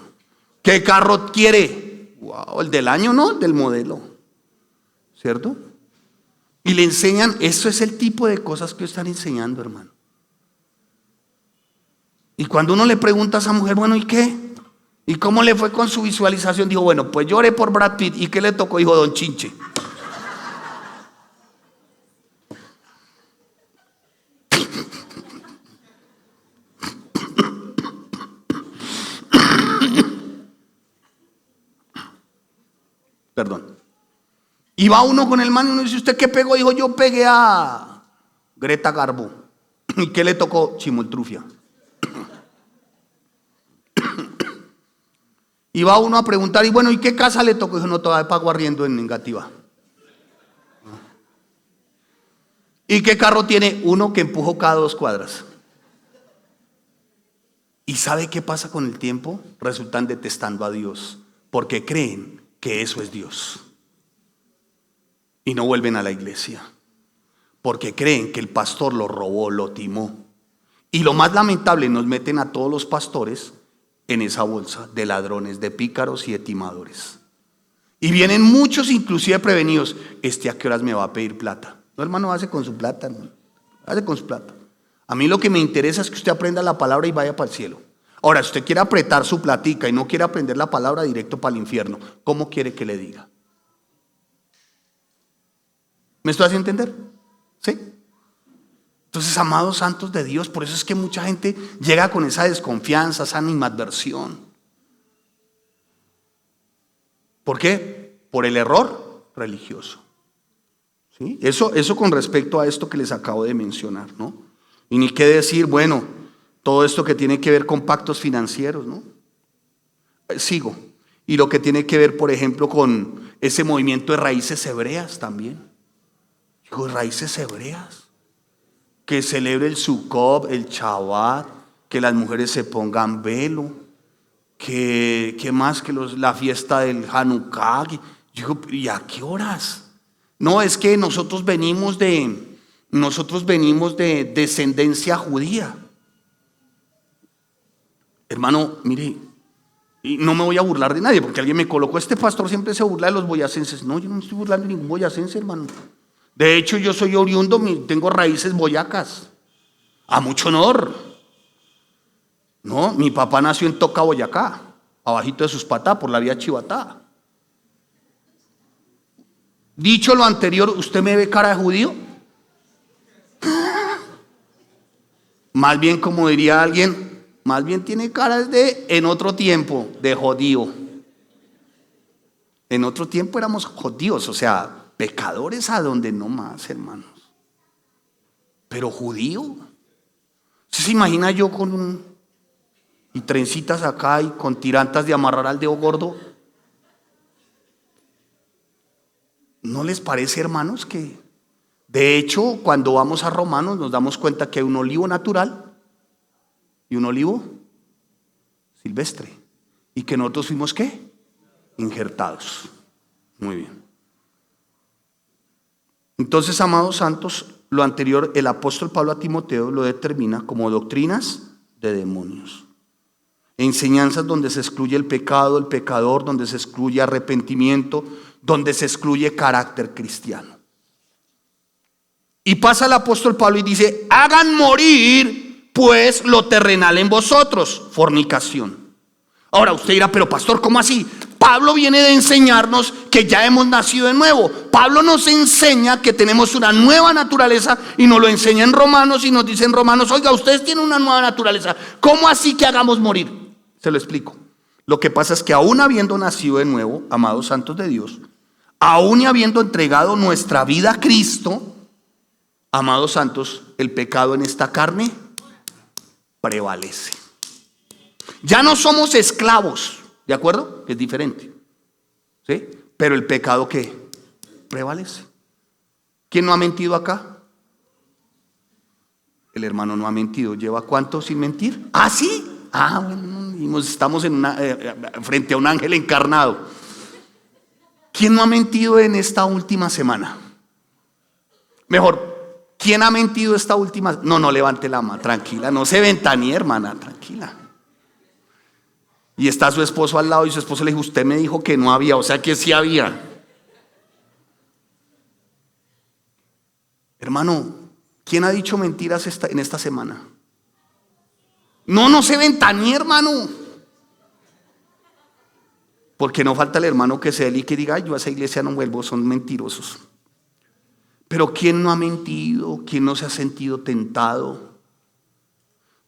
¿Qué carro quiere? Wow, el del año, ¿no? Del modelo. ¿Cierto? Y le enseñan, eso es el tipo de cosas que están enseñando, hermano. Y cuando uno le pregunta a esa mujer, bueno, ¿y qué? ¿Y cómo le fue con su visualización? Dijo, bueno, pues lloré por Brad Pitt. ¿Y qué le tocó? Dijo, Don Chinche. Perdón. Y va uno con el man y uno dice, ¿usted qué pegó? Dijo, yo pegué a Greta Garbo. ¿Y qué le tocó? Chimoltrufia. Y va uno a preguntar, y bueno, ¿y qué casa le tocó? Dijo, no, todavía pago arriendo en negativa. ¿Y qué carro tiene? Uno que empujó cada 2 cuadras. ¿Y sabe qué pasa con el tiempo? Resultan detestando a Dios, porque creen que eso es Dios. Y no vuelven a la iglesia, porque creen que el pastor lo robó, lo timó. Y lo más lamentable, nos meten a todos los pastores en esa bolsa de ladrones, de pícaros y de timadores. Y vienen muchos inclusive prevenidos. ¿A qué horas me va a pedir plata? No, hermano, hace con su plata, hermano. Hace con su plata. A mí lo que me interesa es que usted aprenda la palabra y vaya para el cielo. Ahora, si usted quiere apretar su platica y no quiere aprender la palabra, directo para el infierno, ¿cómo quiere que le diga? ¿Me estoy haciendo entender? ¿Sí? Entonces, amados santos de Dios, por eso es que mucha gente llega con esa desconfianza, esa animadversión. ¿Por qué? Por el error religioso. ¿Sí? Eso con respecto a esto que les acabo de mencionar, ¿no? Y ni qué decir, bueno, todo esto que tiene que ver con pactos financieros, ¿no? Sigo. Y lo que tiene que ver, por ejemplo, con ese movimiento de raíces hebreas también. Digo, raíces hebreas. Que celebre el Sukkot, el Shabbat, que las mujeres se pongan velo, que más que la fiesta del Hanukkah. Digo, ¿y a qué horas? No, es que nosotros venimos de descendencia judía. Hermano, mire, y no me voy a burlar de nadie, porque alguien me colocó, este pastor siempre se burla de los boyacenses. No, yo no me estoy burlando de ningún boyacense, hermano. De hecho, yo soy oriundo, tengo raíces boyacas. A mucho honor. No, mi papá nació en Toca, Boyacá, abajito de Suspatá, por la vía Chivatá. Dicho lo anterior, ¿usted me ve cara de judío? Más bien, como diría alguien, más bien tiene cara de, en otro tiempo, de judío. En otro tiempo éramos judíos, o sea, pecadores a donde no más, hermanos. Pero judío. ¿Usted se imagina yo con y trencitas acá y con tirantas de amarrar al dedo gordo? ¿No les parece, hermanos, que de hecho cuando vamos a Romanos nos damos cuenta que hay un olivo natural y un olivo silvestre? Y que nosotros fuimos ¿qué? Injertados. Muy bien. Entonces, amados santos, lo anterior el apóstol Pablo a Timoteo lo determina como doctrinas de demonios. Enseñanzas donde se excluye el pecado, el pecador, donde se excluye arrepentimiento, donde se excluye carácter cristiano. Y pasa el apóstol Pablo y dice: hagan morir pues lo terrenal en vosotros, fornicación. Ahora usted dirá, pero pastor, ¿cómo así? Pablo viene de enseñarnos que ya hemos nacido de nuevo. Pablo nos enseña que tenemos una nueva naturaleza y nos lo enseña en Romanos y nos dice en Romanos: oiga, ustedes tienen una nueva naturaleza. ¿Cómo así que hagamos morir? Se lo explico. Lo que pasa es que aún habiendo nacido de nuevo, amados santos de Dios, aún y habiendo entregado nuestra vida a Cristo, amados santos, el pecado en esta carne prevalece. Ya no somos esclavos, ¿de acuerdo? Que es diferente, ¿sí? Pero el pecado ¿qué? Prevalece. ¿Quién no ha mentido acá? El hermano no ha mentido. ¿Lleva cuánto sin mentir? ¿Ah, sí? Ah, bueno, estamos en frente a un ángel encarnado. ¿Quién no ha mentido en esta última semana? Mejor, ¿quién ha mentido esta última? No levante la mano, tranquila, no se ventanee, hermana, tranquila. Y está su esposo al lado y su esposo le dijo: usted me dijo que no había, o sea que sí había. Hermano, ¿quién ha dicho mentiras en esta semana? No se ventanee, hermano. Porque no falta el hermano que se dé y que diga: ay, yo a esa iglesia no vuelvo, son mentirosos. Pero ¿quién no ha mentido? ¿Quién no se ha sentido tentado?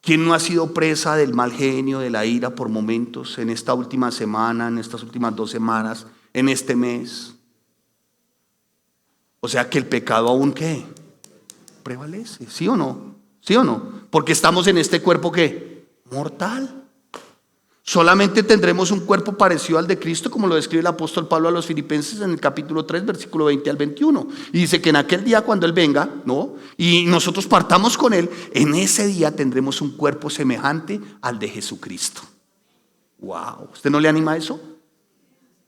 ¿Quién no ha sido presa del mal genio, de la ira por momentos en esta última semana, en estas últimas 2 semanas, en este mes? O sea que el pecado aún ¿qué? Prevalece, ¿sí o no? ¿Sí o no? Porque estamos en este cuerpo ¿qué? Mortal. Solamente tendremos un cuerpo parecido al de Cristo, como lo describe el apóstol Pablo a los Filipenses en el capítulo 3, versículo 20 al 21. Y dice que en aquel día cuando Él venga, ¿no? Y nosotros partamos con Él, en ese día tendremos un cuerpo semejante al de Jesucristo. Wow, ¿usted no le anima a eso?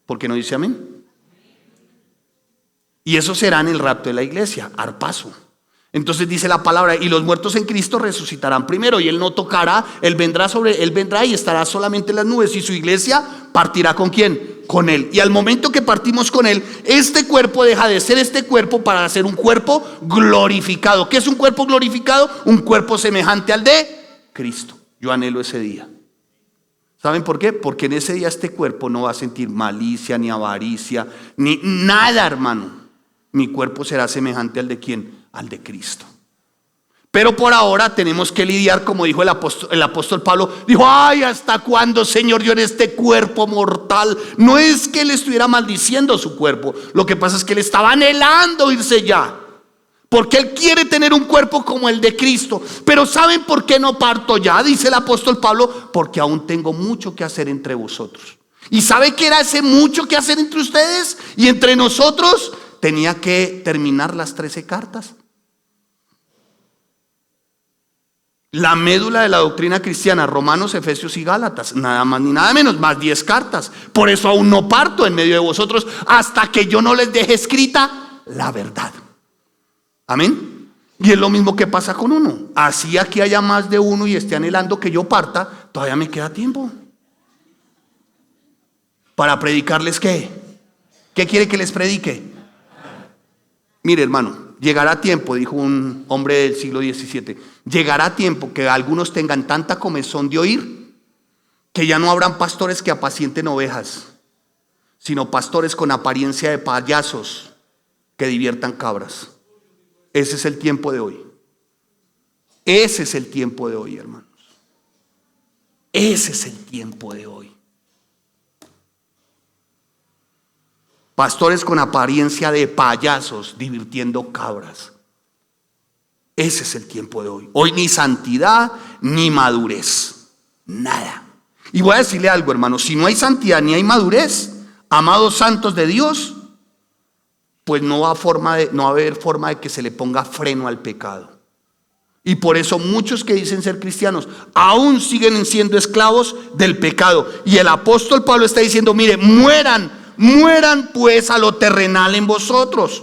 ¿Por qué no dice amén? Y eso será en el rapto de la iglesia, arpazo. Entonces dice la palabra: y los muertos en Cristo resucitarán primero, y Él no tocará, Él vendrá y estará solamente en las nubes, y su iglesia partirá ¿con quién? Con Él. Y al momento que partimos con Él, este cuerpo deja de ser este cuerpo para ser un cuerpo glorificado. ¿Qué es un cuerpo glorificado? Un cuerpo semejante al de Cristo. Yo anhelo ese día. ¿Saben por qué? Porque en ese día este cuerpo no va a sentir malicia, ni avaricia, ni nada, hermano. Mi cuerpo será semejante al de ¿quién? Al de Cristo. Pero por ahora tenemos que lidiar, como dijo el apóstol Pablo. Dijo: ay, ¿hasta cuándo, Señor, yo en este cuerpo mortal? No es que él estuviera maldiciendo su cuerpo. Lo que pasa es que él estaba anhelando irse ya, porque él quiere tener un cuerpo como el de Cristo. Pero ¿saben por qué no parto ya? Dice el apóstol Pablo: porque aún tengo mucho que hacer entre vosotros. ¿Y sabe qué era ese mucho que hacer entre ustedes y entre nosotros? Tenía que terminar las 13 cartas. La médula de la doctrina cristiana: Romanos, Efesios y Gálatas. Nada más ni nada menos, más 10 cartas. Por eso aún no parto en medio de vosotros hasta que yo no les deje escrita la verdad. Amén. Y es lo mismo que pasa con uno. Así aquí haya más de uno y esté anhelando que yo parta, Todavía me queda tiempo. Para predicarles, ¿qué? ¿Qué quiere que les predique? Mire, hermano, llegará tiempo, dijo un hombre del siglo XVII, llegará tiempo que algunos tengan tanta comezón de oír que ya no habrán pastores que apacienten ovejas, sino pastores con apariencia de payasos que diviertan cabras. Ese es el tiempo de hoy. Ese es el tiempo de hoy, hermanos. Ese es el tiempo de hoy. Pastores con apariencia de payasos divirtiendo cabras. Ese es el tiempo de hoy. Hoy ni santidad ni madurez. Nada. Y voy a decirle algo, hermano. Si no hay santidad ni hay madurez, amados santos de Dios, pues no va a haber forma de que se le ponga freno al pecado. Y por eso muchos que dicen ser cristianos aún siguen siendo esclavos del pecado. Y el apóstol Pablo está diciendo, mire, mueran pues a lo terrenal en vosotros.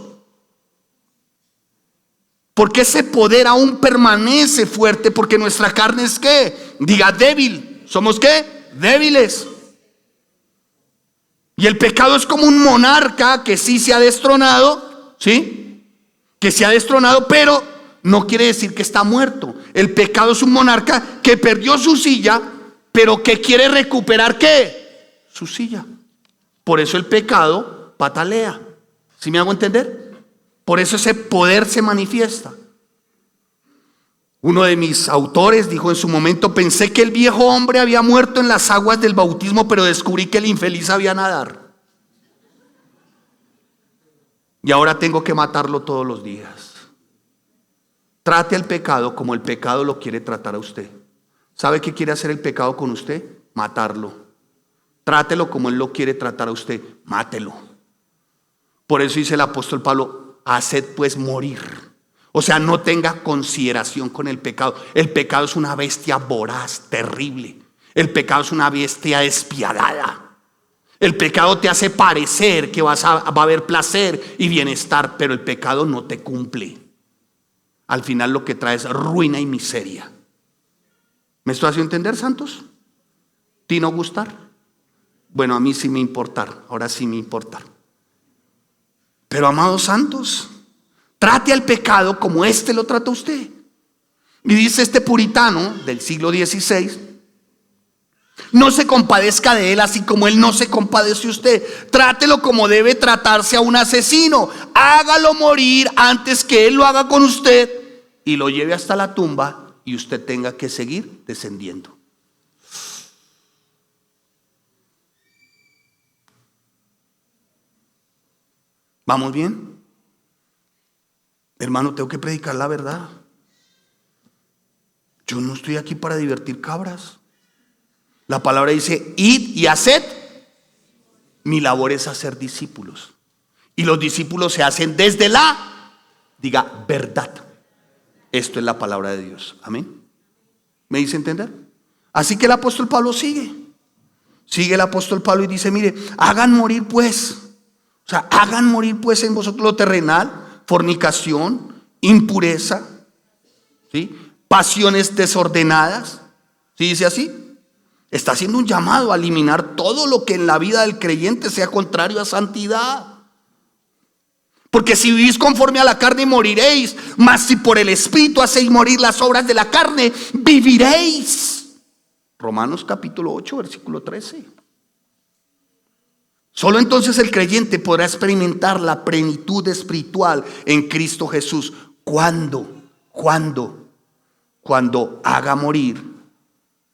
Porque ese poder aún permanece fuerte, porque nuestra carne es ¿qué? Diga débil. ¿Somos qué? Débiles. Y el pecado es como un monarca que sí se ha destronado, ¿sí? Que se ha destronado, pero no quiere decir que está muerto. El pecado es un monarca que perdió su silla, pero que quiere recuperar ¿qué? Su silla. Por eso el pecado patalea. ¿Sí me hago entender? Por eso ese poder se manifiesta. Uno de mis autores dijo en su momento, pensé que el viejo hombre había muerto en las aguas del bautismo, pero descubrí que el infeliz sabía nadar. Y ahora tengo que matarlo todos los días. Trate al pecado como el pecado lo quiere tratar a usted. ¿Sabe qué quiere hacer el pecado con usted? Matarlo. Trátelo como él lo quiere tratar a usted. Mátelo. Por eso dice el apóstol Pablo, haced pues morir. O sea, no tenga consideración con el pecado. El pecado es una bestia voraz, terrible. El pecado es una bestia despiadada. El pecado te hace parecer que va a haber placer y bienestar, pero el pecado no te cumple. Al final lo que trae es ruina y miseria. ¿Me estoy haciendo entender, santos? ¿Ti no gustar? Bueno, a mí sí me importar. Ahora sí me importar. Pero amados santos, trate al pecado como este lo trata usted. Y dice este puritano del siglo XVI, no se compadezca de él así como él no se compadece de usted. Trátelo como debe tratarse a un asesino. Hágalo morir antes que él lo haga con usted y lo lleve hasta la tumba y usted tenga que seguir descendiendo. ¿Vamos bien? Hermano, tengo que predicar la verdad. Yo no estoy aquí para divertir cabras. La palabra dice, id y haced. Mi labor es hacer discípulos. Y los discípulos se hacen desde la, diga, verdad. Esto es la palabra de Dios. Amén. ¿Me dice entender? Así que el apóstol Pablo sigue. Sigue el apóstol Pablo y dice, mire, hagan morir pues. O sea, hagan morir pues en vosotros lo terrenal, fornicación, impureza, ¿sí? Pasiones desordenadas. ¿Sí dice así? Está haciendo un llamado a eliminar todo lo que en la vida del creyente sea contrario a santidad. Porque si vivís conforme a la carne moriréis, mas si por el Espíritu hacéis morir las obras de la carne, viviréis. Romanos capítulo 8, versículo 13. Solo entonces el creyente podrá experimentar la plenitud espiritual en Cristo Jesús. ¿Cuándo? Cuando haga morir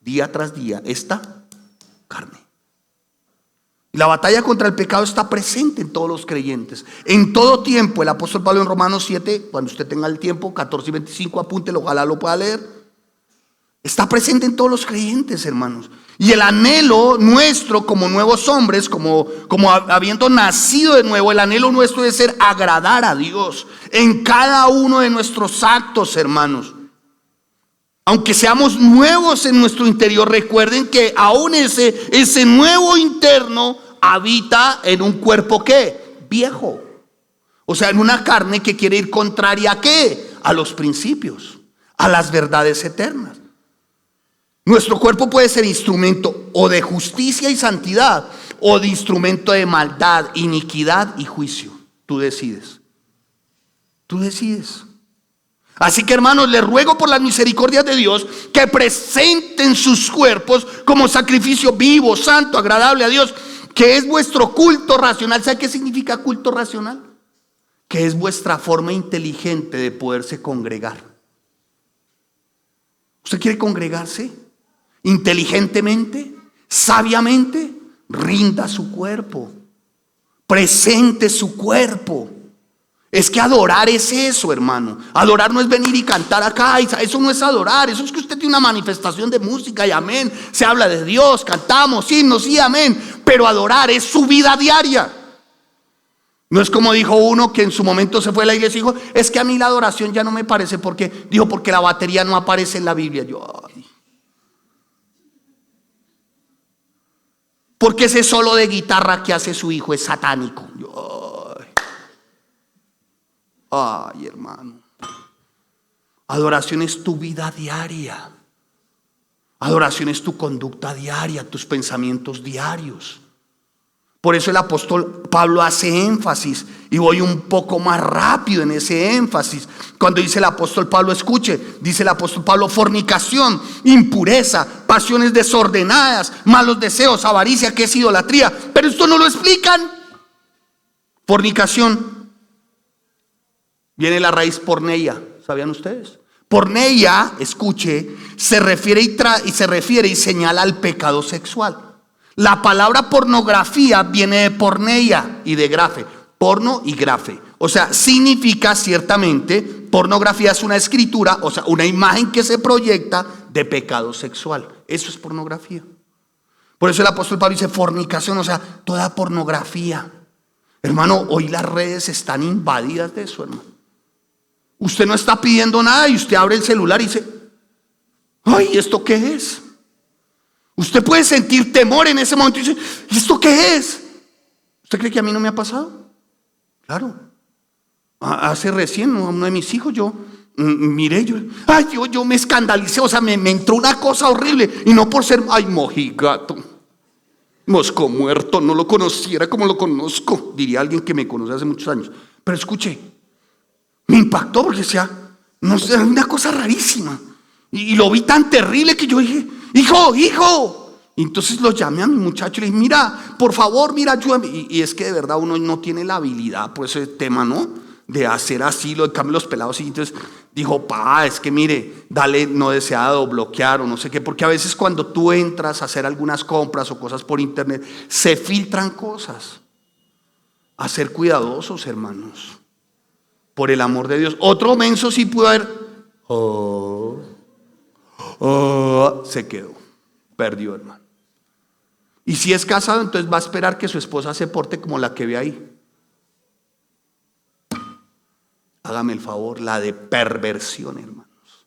día tras día esta carne. La batalla contra el pecado está presente en todos los creyentes. En todo tiempo, el apóstol Pablo en Romanos 7, cuando usted tenga el tiempo, 14 y 25, apúntelo, ojalá lo pueda leer. Está presente en todos los creyentes, hermanos. Y el anhelo nuestro como nuevos hombres, como habiendo nacido de nuevo, el anhelo nuestro es ser agradar a Dios en cada uno de nuestros actos, hermanos. Aunque seamos nuevos en nuestro interior, recuerden que aún ese nuevo interno habita en un cuerpo ¿qué? Viejo. O sea, en una carne que quiere ir contraria ¿a qué? A los principios, a las verdades eternas. Nuestro cuerpo puede ser instrumento o de justicia y santidad, o de instrumento de maldad, iniquidad y juicio. Tú decides. Tú decides. Así que, hermanos, les ruego por las misericordias de Dios que presenten sus cuerpos como sacrificio vivo, santo, agradable a Dios, que es vuestro culto racional. ¿Sabe qué significa culto racional? Que es vuestra forma inteligente de poderse congregar. ¿Usted quiere congregarse inteligentemente, sabiamente? Rinda su cuerpo, presente su cuerpo. Es que adorar es eso, hermano. Adorar no es venir y cantar acá. Eso no es adorar. Eso es que usted tiene una manifestación de música y amén. Se habla de Dios, cantamos himnos y amén. Pero adorar es su vida diaria. No es como dijo uno que en su momento se fue a la iglesia y dijo: es que a mí la adoración ya no me parece, porque la batería no aparece en la Biblia. Porque ese solo de guitarra que hace su hijo es satánico. Ay, hermano. Adoración es tu vida diaria. Adoración es tu conducta diaria, tus pensamientos diarios. Por eso el apóstol Pablo hace énfasis, y voy un poco más rápido en ese énfasis. Cuando dice el apóstol Pablo, escuche, dice el apóstol Pablo: fornicación, impureza, pasiones desordenadas, malos deseos, avaricia, que es idolatría. Pero esto no lo explican. Fornicación. Viene la raíz porneia, ¿sabían ustedes? Porneia, escuche, se refiere y señala al pecado sexual. La palabra pornografía viene de porneia y de grafe, porno y grafe. O sea, significa ciertamente, pornografía es una escritura, o sea, una imagen que se proyecta de pecado sexual. Eso es pornografía. Por eso el apóstol Pablo dice fornicación, o sea, toda pornografía. Hermano, hoy las redes están invadidas de eso, hermano. Usted no está pidiendo nada y usted abre el celular y dice: ay, ¿esto qué es? Usted puede sentir temor en ese momento y dice: ¿y esto qué es? ¿Usted cree que a mí no me ha pasado? Claro. Hace recién uno de mis hijos, yo me escandalicé, o sea, me entró una cosa horrible. Y no por ser, ay, mojigato, mosco muerto, no lo conociera como lo conozco, diría alguien que me conoce hace muchos años. Pero escuche, me impactó porque no sé, una cosa rarísima. Y lo vi tan terrible que yo dije: hijo. Y entonces lo llamé a mi muchacho y le dije: mira, por favor, mira, ayúdame. Y es que de verdad uno no tiene la habilidad por ese tema, ¿no? De hacer así, lo de cambiar los pelados. Y entonces dijo: es que mire, dale no deseado, bloquear o no sé qué. Porque a veces cuando tú entras a hacer algunas compras o cosas por internet, se filtran cosas. A ser cuidadosos, hermanos. Por el amor de Dios. Otro menso sí pudo haber. Se quedó. Perdió, hermano. Y si es casado, entonces va a esperar que su esposa se porte como la que ve ahí. Hágame el favor, la de perversión, hermanos.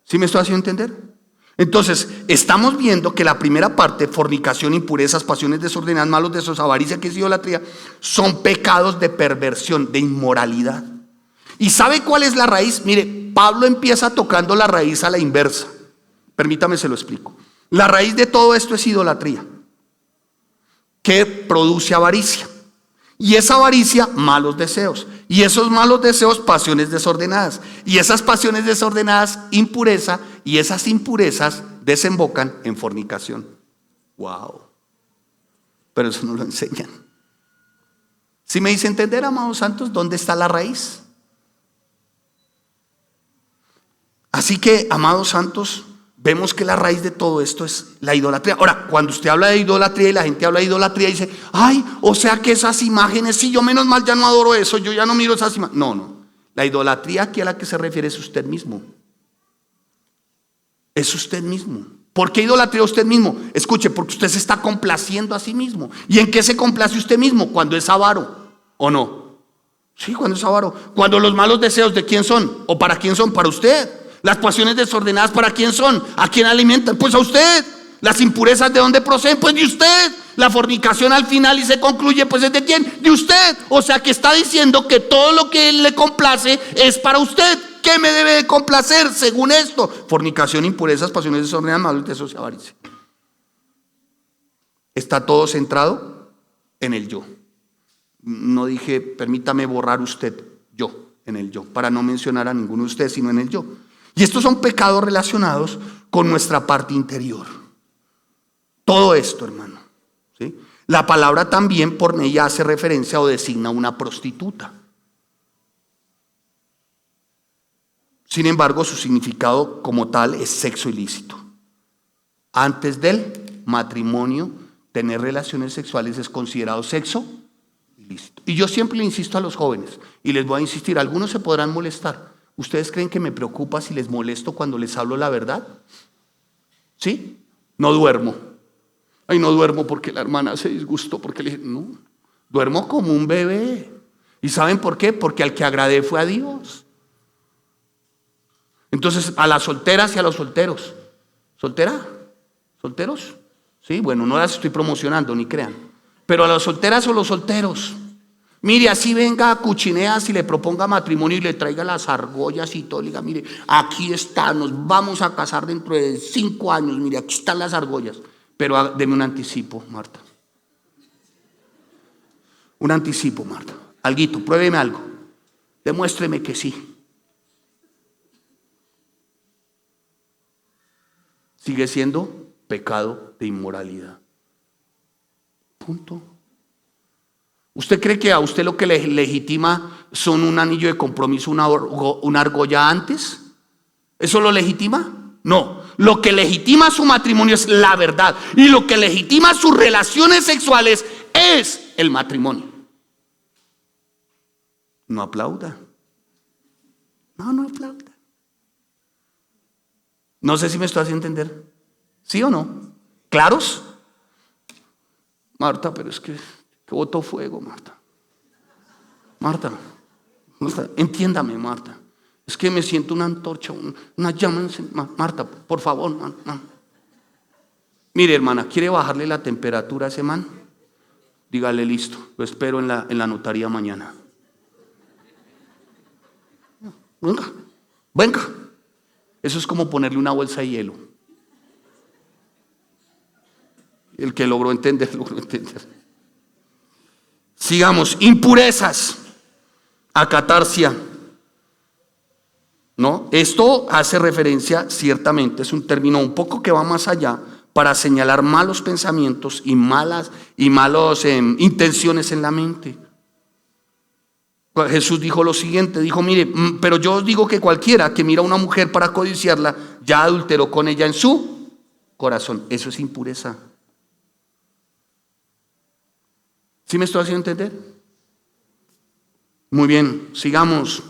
¿Sí me estoy haciendo entender? Entonces, estamos viendo que la primera parte, fornicación, impurezas, pasiones desordenadas, malos deseos, avaricia, que es idolatría, son pecados de perversión, de inmoralidad. ¿Y sabe cuál es la raíz? Mire, Pablo empieza tocando la raíz a la inversa. Permítame, se lo explico. La raíz de todo esto es idolatría, que produce avaricia. Y esa avaricia, malos deseos. Y esos malos deseos, pasiones desordenadas. Y esas pasiones desordenadas, impureza. Y esas impurezas desembocan en fornicación. ¡Wow! Pero eso no lo enseñan. ¿Sí me dice entender, amados santos, dónde está la raíz? Así que, amados santos, vemos que la raíz de todo esto es la idolatría. Ahora, cuando usted habla de idolatría y la gente habla de idolatría, dice: ay, o sea que esas imágenes, sí, yo menos mal ya no adoro eso, yo ya no miro esas imágenes. No. La idolatría aquí a la que se refiere es usted mismo. Es usted mismo. ¿Por qué idolatría usted mismo? Escuche, porque usted se está complaciendo a sí mismo. ¿Y en qué se complace usted mismo? Cuando es avaro, ¿o no? Sí, cuando es avaro. Cuando los malos deseos, ¿de quién son? ¿O para quién son? Para usted. Las pasiones desordenadas, ¿para quién son? ¿A quién alimentan? Pues a usted. Las impurezas, ¿de dónde proceden? Pues de usted. La fornicación al final y se concluye, pues ¿es de quién? De usted. O sea que está diciendo que todo lo que él le complace es para usted. ¿qué me debe de complacer según esto? Fornicación, impurezas, pasiones desordenadas, malos deseos y avaricia. Está todo centrado en el yo. No dije, permítame borrar usted, yo, en el yo, para no mencionar a ninguno de ustedes, sino en el yo. Y estos son pecados relacionados con nuestra parte interior. Todo esto, hermano, ¿sí? La palabra también por ella hace referencia o designa una prostituta. Sin embargo, su significado como tal es sexo ilícito. Antes del matrimonio, tener relaciones sexuales es considerado sexo ilícito. Y yo siempre le insisto a los jóvenes, y les voy a insistir, algunos se podrán molestar. ¿Ustedes creen que me preocupa si les molesto cuando les hablo la verdad? ¿Sí? No duermo. Ay, no duermo porque la hermana se disgustó, porque le dije, no, duermo como un bebé. ¿Y saben por qué? Porque al que agradé fue a Dios. Entonces, a las solteras y a los solteros. ¿Soltera? ¿Solteros? Sí, bueno, no las estoy promocionando, ni crean. Pero a las solteras o los solteros. Mire, así venga a Cuchineas y le proponga matrimonio y le traiga las argollas y todo. Le diga, mire, aquí está, nos vamos a casar dentro de 5 años. Mire, aquí están las argollas. Pero deme un anticipo, Marta. Un anticipo, Marta. Alguito, pruébeme algo. Demuéstreme que sí. Sigue siendo pecado de inmoralidad. Punto. ¿Usted cree que a usted lo que le legitima son un anillo de compromiso, una argolla antes? ¿Eso lo legitima? No. Lo que legitima su matrimonio es la verdad. Y lo que legitima sus relaciones sexuales es el matrimonio. No aplauda. No aplauda. No sé si me estoy haciendo entender. ¿Sí o no? ¿Claros? Marta, pero es que botó fuego, Marta. Marta, entiéndame, Marta. Es que me siento una antorcha, una llama. Marta, por favor, man. Mire, hermana, ¿quiere bajarle la temperatura a ese man? Dígale, listo, lo espero en la notaría mañana. Venga. Eso es como ponerle una bolsa de hielo. El que logró entender. Sigamos, impurezas, acatarsia. ¿No? Esto hace referencia, ciertamente, es un término un poco que va más allá para señalar malos pensamientos y malas intenciones en la mente. Jesús dijo lo siguiente, dijo, mire, pero yo os digo que cualquiera que mira a una mujer para codiciarla, ya adulteró con ella en su corazón. Eso es impureza. ¿Sí me estoy haciendo entender? Muy bien, sigamos.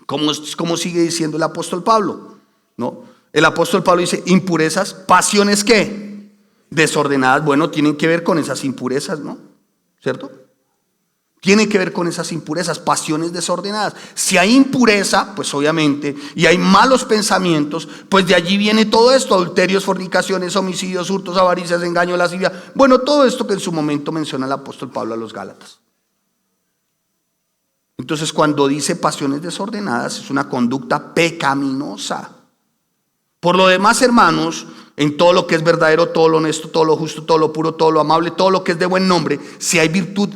¿Cómo sigue diciendo el apóstol Pablo? ¿No? El apóstol Pablo dice, impurezas, pasiones ¿qué? Desordenadas. Bueno, tienen que ver con esas impurezas, ¿no? ¿Cierto? Tiene que ver con esas impurezas, pasiones desordenadas. Si hay impureza, pues obviamente, y hay malos pensamientos, pues de allí viene todo esto: adulterios, fornicaciones, homicidios, hurtos, avaricias, engaño, lascivia. Bueno, todo esto que en su momento menciona el apóstol Pablo a los Gálatas. Entonces, cuando dice pasiones desordenadas, es una conducta pecaminosa. Por lo demás, hermanos, en todo lo que es verdadero, todo lo honesto, todo lo justo, todo lo puro, todo lo amable, todo lo que es de buen nombre, si hay virtud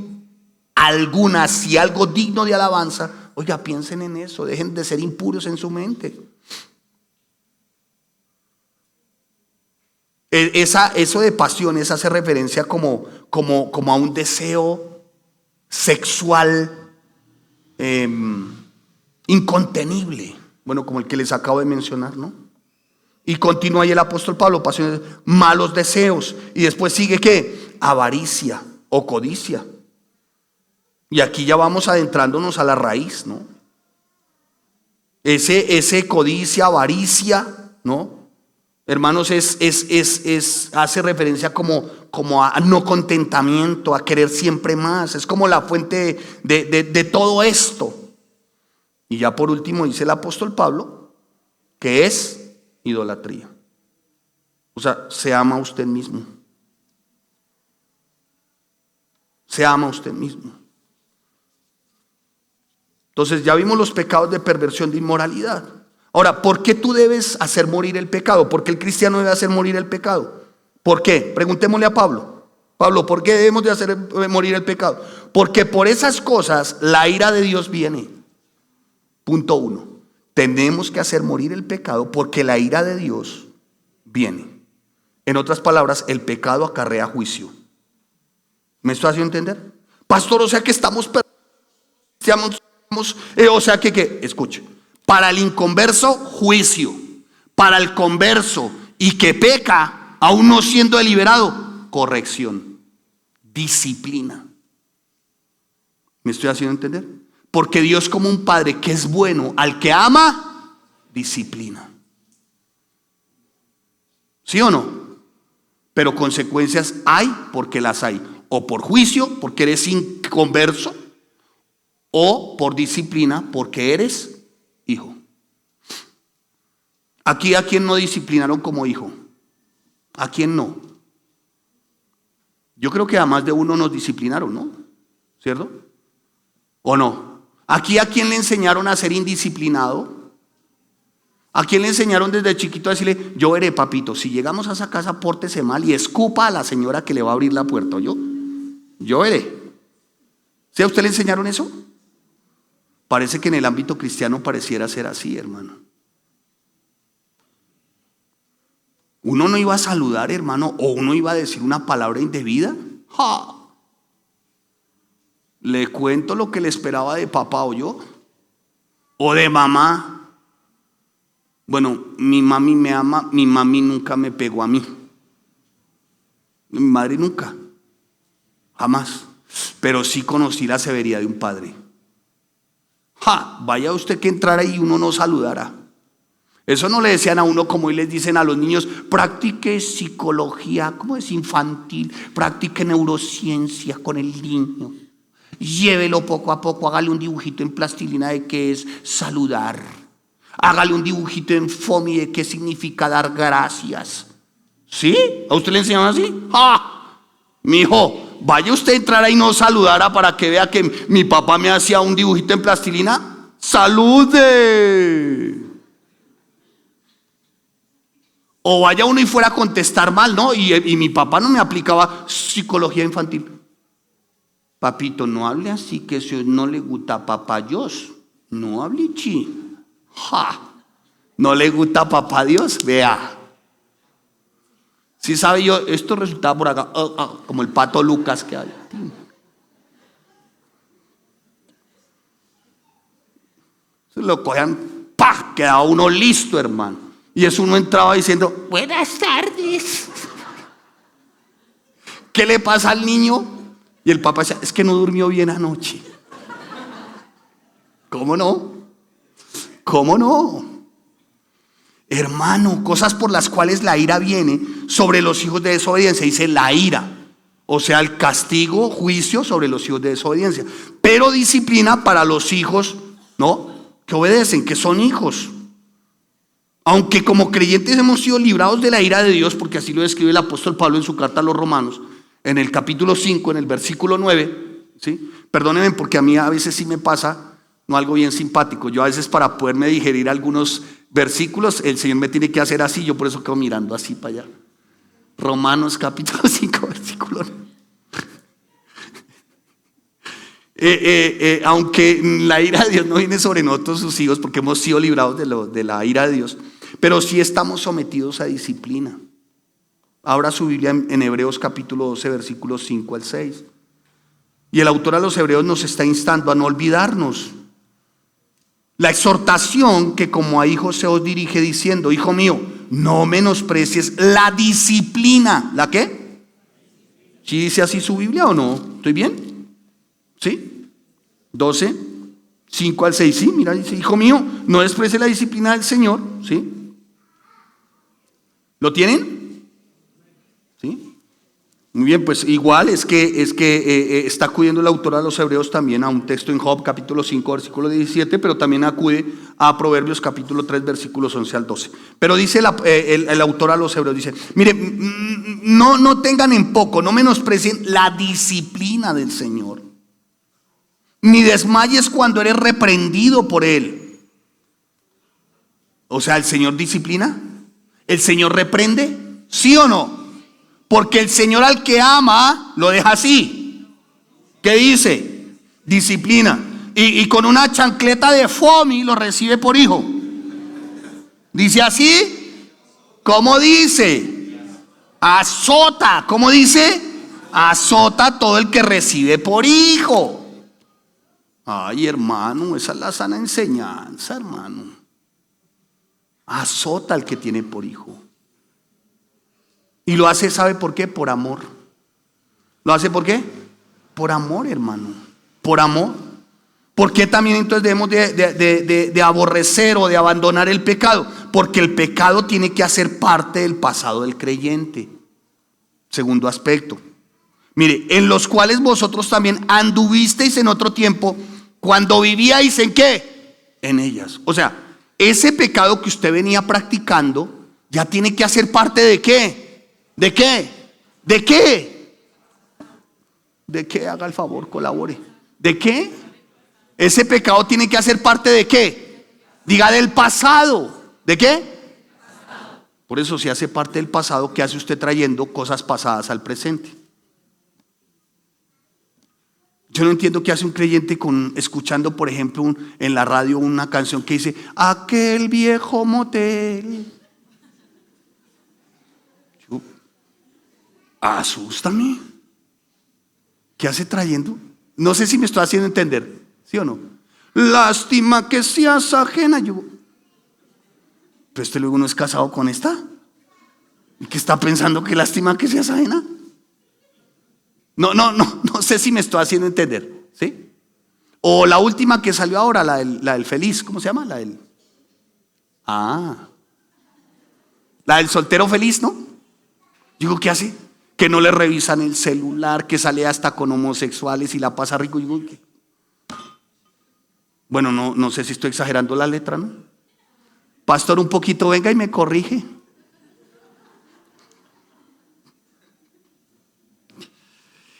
alguna, si algo digno de alabanza, oiga, piensen en eso, dejen de ser impuros en su mente. Eso de pasiones hace referencia como a un deseo sexual incontenible, bueno, como el que les acabo de mencionar, ¿no? Y continúa ahí el apóstol Pablo, pasiones, malos deseos, y después sigue ¿qué? Avaricia o codicia. Y aquí ya vamos adentrándonos a la raíz, ¿no? Ese codicia, avaricia, ¿no? Hermanos, hace referencia como a no contentamiento, a querer siempre más. Es como la fuente de todo esto. Y ya por último dice el apóstol Pablo que es idolatría. O sea, se ama a usted mismo. Se ama a usted mismo. Entonces ya vimos los pecados de perversión, de inmoralidad. Ahora, ¿por qué tú debes hacer morir el pecado? ¿Por qué el cristiano debe hacer morir el pecado? ¿Por qué? Preguntémosle a Pablo. Pablo, ¿por qué debemos de hacer morir el pecado? Porque por esas cosas la ira de Dios viene. Punto 1. Tenemos que hacer morir el pecado porque la ira de Dios viene. En otras palabras, el pecado acarrea juicio. ¿Me estoy haciendo entender? Pastor, o sea que estamos o sea que, escuche, para el inconverso, juicio. Para el converso y que peca, aún no siendo deliberado, corrección, disciplina. ¿Me estoy haciendo entender? Porque Dios, como un padre que es bueno, al que ama, disciplina. ¿Sí o no? Pero consecuencias hay porque las hay. O por juicio, porque eres inconverso, o por disciplina, porque eres hijo. Aquí, ¿a quién no disciplinaron como hijo? ¿A quién no? Yo creo que a más de uno nos disciplinaron, ¿no? ¿Cierto? ¿O no? Aquí, ¿a quién le enseñaron a ser indisciplinado? ¿A quién le enseñaron desde chiquito a decirle, yo veré, papito, si llegamos a esa casa, pórtese mal y escupa a la señora que le va a abrir la puerta? Yo veré. ¿Sí a usted le enseñaron eso? Parece que en el ámbito cristiano pareciera ser así, hermano. Uno no iba a saludar, hermano, o uno iba a decir una palabra indebida. ¡Ja! Le cuento lo que le esperaba de papá o yo, o de mamá. Bueno, mi mami me ama, mi mami nunca me pegó a mí. Mi madre nunca, jamás. Pero sí conocí la severidad de un padre. ¡Ja! Vaya usted que entrara y uno no saludara. Eso no le decían a uno como hoy les dicen a los niños, practique psicología, ¿cómo es? Infantil, practique neurociencia con el niño. Llévelo poco a poco, hágale un dibujito en plastilina de qué es saludar. Hágale un dibujito en FOMI de qué significa dar gracias. ¿Sí? ¿A usted le enseñaron así? ¡Ah! Mijo, vaya usted a entrar ahí y no saludara para que vea que mi papá me hacía un dibujito en plastilina. ¡Salude! O vaya uno y fuera a contestar mal, ¿no? Y mi papá no me aplicaba psicología infantil. Papito, no hable así, que si no le gusta papá Dios, no hable chi. ¡Ja! ¿No le gusta papá Dios? Vea. Si sabe yo, esto resultaba por acá, como el pato Lucas que hay. Se lo cogían, ¡pah! Quedaba uno listo, hermano. Y eso uno entraba diciendo, buenas tardes. ¿Qué le pasa al niño? Y el papá decía, es que no durmió bien anoche. ¿Cómo no? ¿Cómo no? Hermano, cosas por las cuales la ira viene sobre los hijos de desobediencia. Dice la ira, o sea, el castigo, juicio sobre los hijos de desobediencia. Pero disciplina para los hijos, ¿no? Que obedecen, que son hijos. Aunque como creyentes hemos sido librados de la ira de Dios, porque así lo describe el apóstol Pablo en su carta a los Romanos, en el capítulo 5, en el versículo 9, ¿sí? Perdónenme porque a mí a veces sí me pasa, no algo bien simpático. Yo a veces para poderme digerir algunos versículos, el Señor me tiene que hacer así, yo por eso quedo mirando así para allá. Romanos capítulo 5, versículo 9. Aunque la ira de Dios no viene sobre nosotros sus hijos, porque hemos sido librados de la ira de Dios, pero sí estamos sometidos a disciplina. Abra su Biblia en Hebreos capítulo 12, versículos 5 al 6. Y el autor a los Hebreos nos está instando a no olvidarnos la exhortación que como a hijos se os dirige diciendo, hijo mío, no menosprecies la disciplina. ¿La qué? ¿Sí dice así su Biblia o no? ¿Estoy bien? ¿Sí? 12, 5 al 6. Sí, mira, dice, hijo mío, no desprecies la disciplina del Señor. ¿Sí? ¿Lo tienen? ¿Sí? Muy bien, pues igual es que está acudiendo el autor a los Hebreos también a un texto en Job capítulo 5 versículo 17, pero también acude a Proverbios capítulo 3 versículos 11 al 12. Pero dice el autor a los Hebreos, dice, mire, no tengan en poco, no menosprecien la disciplina del Señor. ni desmayes cuando eres reprendido por él. O sea, ¿el Señor disciplina? ¿El Señor reprende? ¿Sí o no? Porque el Señor al que ama lo deja así. ¿Qué dice? Disciplina. Y con una chancleta de foamy lo recibe por hijo. Dice así. ¿Cómo dice? Azota. ¿Cómo dice? Azota todo el que recibe por hijo. Ay, hermano, esa es la sana enseñanza, hermano. Azota al que tiene por hijo. Y lo hace, ¿sabe por qué? Por amor. ¿Lo hace por qué? Por amor, hermano. Por amor. ¿Por qué también entonces debemos de aborrecer o de abandonar el pecado? Porque el pecado tiene que hacer parte del pasado del creyente. Segundo aspecto. Mire, en los cuales vosotros también anduvisteis en otro tiempo, cuando vivíais ¿en qué? En ellas. O sea, ese pecado que usted venía practicando ya tiene que hacer parte ¿de qué? ¿De qué? ¿De qué? ¿De qué? Haga el favor, colabore. ¿De qué? Ese pecado tiene que hacer parte ¿de qué? Diga del pasado. ¿De qué? Por eso si hace parte del pasado, ¿qué hace usted trayendo cosas pasadas al presente? Yo no entiendo qué hace un creyente escuchando, por ejemplo, en la radio una canción que dice aquel viejo motel. Asústame. ¿Qué hace trayendo? No sé si me estoy haciendo entender, ¿sí o no? Lástima que seas ajena. Pero luego no es casado con esta. ¿Y qué está pensando? Que lástima que seas ajena. No sé si me estoy haciendo entender, ¿sí? O la última que salió ahora, la del feliz, ¿cómo se llama? La del soltero feliz, ¿no? Digo, ¿qué hace? Que no le revisan el celular, que sale hasta con homosexuales y la pasa rico. Digo, ¿qué? Bueno, no sé si estoy exagerando la letra, ¿no? Pastor, un poquito venga y me corrige.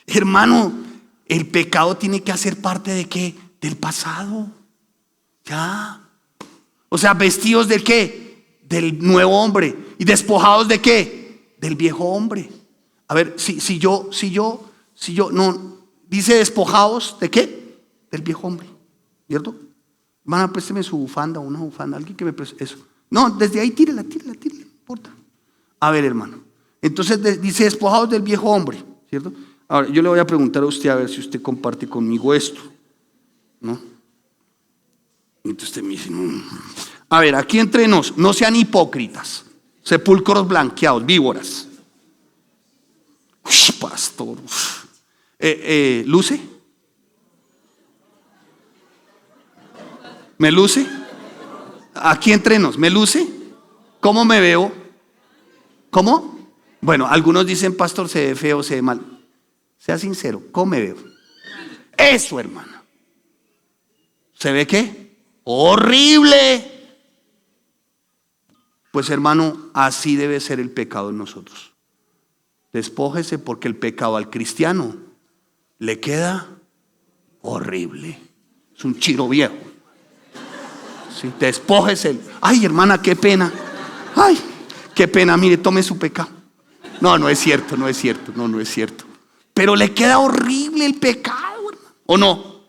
Hermano, el pecado tiene que hacer parte ¿de qué? Del pasado. Ya. O sea, vestidos ¿de qué? Del nuevo hombre. ¿Y despojados de qué? Del viejo hombre. A ver, si yo, no, dice despojados ¿de qué? Del viejo hombre. ¿Cierto? Hermana, présteme su bufanda, una bufanda, alguien que me preste eso. No, desde ahí tírela, no importa. A ver, hermano. Entonces dice despojados del viejo hombre, ¿cierto? Ahora, yo le voy a preguntar a usted a ver si usted comparte conmigo esto, ¿no? Entonces usted me dice, no. A ver, aquí entre nos, no sean hipócritas, sepulcros blanqueados, víboras. Uy, pastor. ¿Luce? ¿Me luce? Aquí entre nos, ¿me luce? ¿Cómo me veo? ¿Cómo? Bueno, algunos dicen, pastor, se ve feo, se ve mal. Sea sincero, ¿cómo me veo? Eso, hermano. ¿Se ve qué? Horrible. Pues hermano, así debe ser el pecado en nosotros. Despójese porque el pecado al cristiano le queda horrible. Es un chiro viejo. Sí, despójese. Ay, hermana, qué pena. Ay, qué pena. Mire, tome su pecado. No es cierto. No es cierto. Pero le queda horrible el pecado, hermano. ¿O no?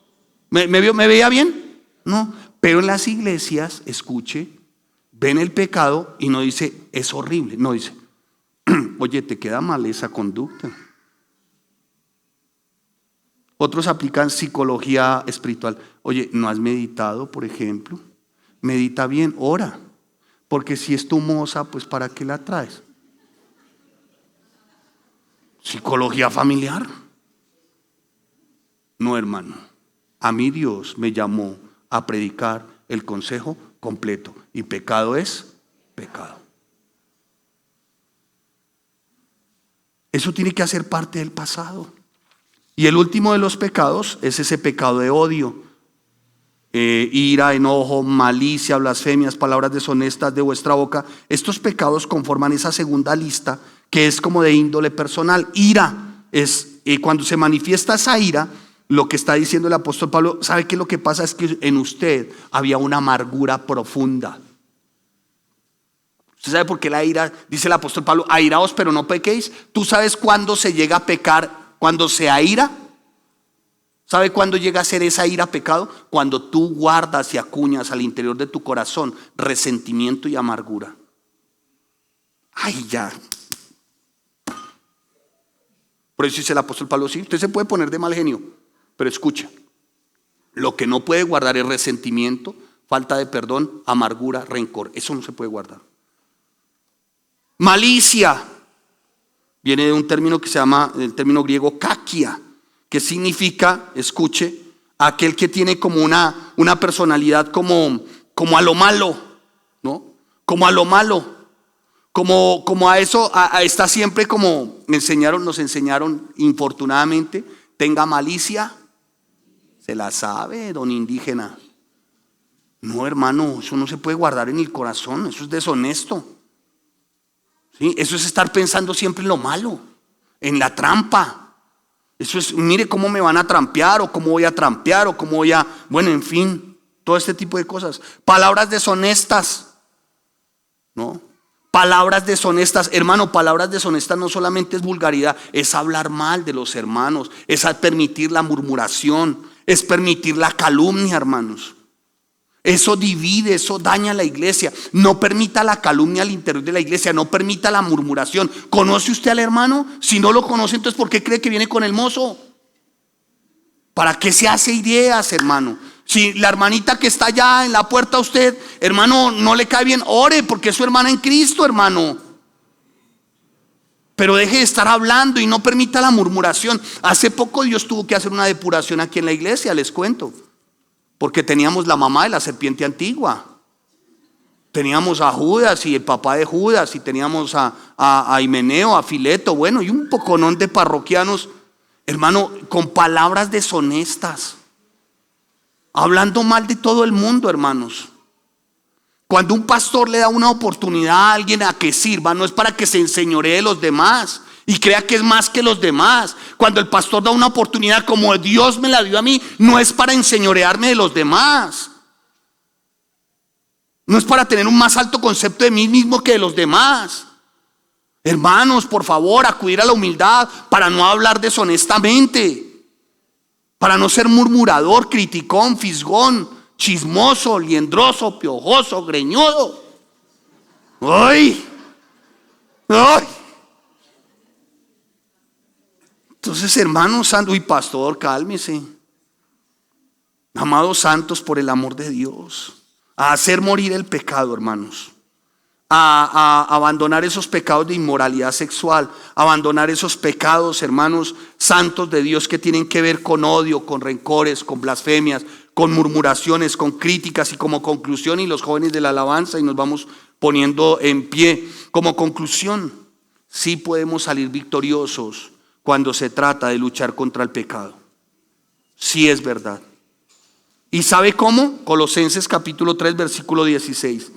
¿Me veía bien? No. Pero en las iglesias, escuche, ven el pecado y no dice es horrible. No dice, oye, te queda mal esa conducta. Otros aplican psicología espiritual. Oye, ¿no has meditado, por ejemplo? Medita bien, ora. Porque si es tu moza, pues ¿para qué la traes? ¿Psicología familiar? No, hermano. A mí Dios me llamó a predicar el consejo completo. Y pecado es pecado. Eso tiene que hacer parte del pasado. Y el último de los pecados es ese pecado de odio. Ira, enojo, malicia, blasfemias, palabras deshonestas de vuestra boca. Estos pecados conforman esa segunda lista que es como de índole personal. Ira es cuando se manifiesta esa ira, lo que está diciendo el apóstol Pablo, ¿sabe qué? Lo que pasa es que en usted había una amargura profunda. ¿Usted sabe por qué la ira? Dice el apóstol Pablo, airaos pero no pequéis. ¿Tú sabes cuándo se llega a pecar? Cuando se aira. ¿Sabe cuándo llega a ser esa ira pecado? Cuando tú guardas y acuñas al interior de tu corazón resentimiento y amargura. Ay, ya. Por eso dice el apóstol Pablo, sí, usted se puede poner de mal genio, pero escucha, lo que no puede guardar es resentimiento, falta de perdón, amargura, rencor. Eso no se puede guardar. Malicia viene de un término que se llama, el término griego kakia, que significa, escuche, aquel que tiene como una personalidad como a lo malo, ¿no? Como a lo malo, como a eso, está siempre como nos enseñaron infortunadamente, tenga malicia, se la sabe, don indígena. No, hermano, eso no se puede guardar en el corazón, eso es deshonesto. ¿Sí? Eso es estar pensando siempre en lo malo, en la trampa. Eso es, mire cómo me van a trampear, o cómo voy a trampear, o cómo voy a, bueno, en fin, todo este tipo de cosas. Palabras deshonestas, ¿no? Palabras deshonestas, hermano, palabras deshonestas no solamente es vulgaridad, es hablar mal de los hermanos, es permitir la murmuración, es permitir la calumnia, hermanos. Eso divide, eso daña a la iglesia. No permita la calumnia al interior de la iglesia, no permita la murmuración. ¿Conoce usted al hermano? Si no lo conoce, entonces ¿por qué cree que viene con el mozo? ¿Para qué se hace ideas, hermano? Si la hermanita que está allá en la puerta a usted, hermano, no le cae bien, ore, porque es su hermana en Cristo, hermano. Pero deje de estar hablando y no permita la murmuración. Hace poco Dios tuvo que hacer una depuración aquí en la iglesia, les cuento. Porque teníamos la mamá de la serpiente antigua. Teníamos a Judas y el papá de Judas, y teníamos a Himeneo, a Fileto, bueno, y un poconón de parroquianos, hermano, con palabras deshonestas, hablando mal de todo el mundo, hermanos. Cuando un pastor le da una oportunidad a alguien a que sirva, no es para que se enseñoree de los demás y crea que es más que los demás. Cuando el pastor da una oportunidad como Dios me la dio a mí, no es para enseñorearme de los demás. No es para tener un más alto concepto de mí mismo que de los demás. Hermanos, por favor, acudir a la humildad para no hablar deshonestamente, para no ser murmurador, criticón, fisgón, chismoso, liendroso, piojoso, greñudo. ¡Ay! ¡Ay! Entonces, hermanos santos, y pastor, cálmese. Amados santos, por el amor de Dios, a hacer morir el pecado, hermanos. A abandonar esos pecados de inmoralidad sexual, abandonar esos pecados, hermanos santos de Dios, que tienen que ver con odio, con rencores, con blasfemias, con murmuraciones, con críticas. Y como conclusión, y los jóvenes de la alabanza, y nos vamos poniendo en pie, como conclusión, sí podemos salir victoriosos cuando se trata de luchar contra el pecado. Sí es verdad. ¿Y sabe cómo? Colosenses capítulo 3 versículo 16.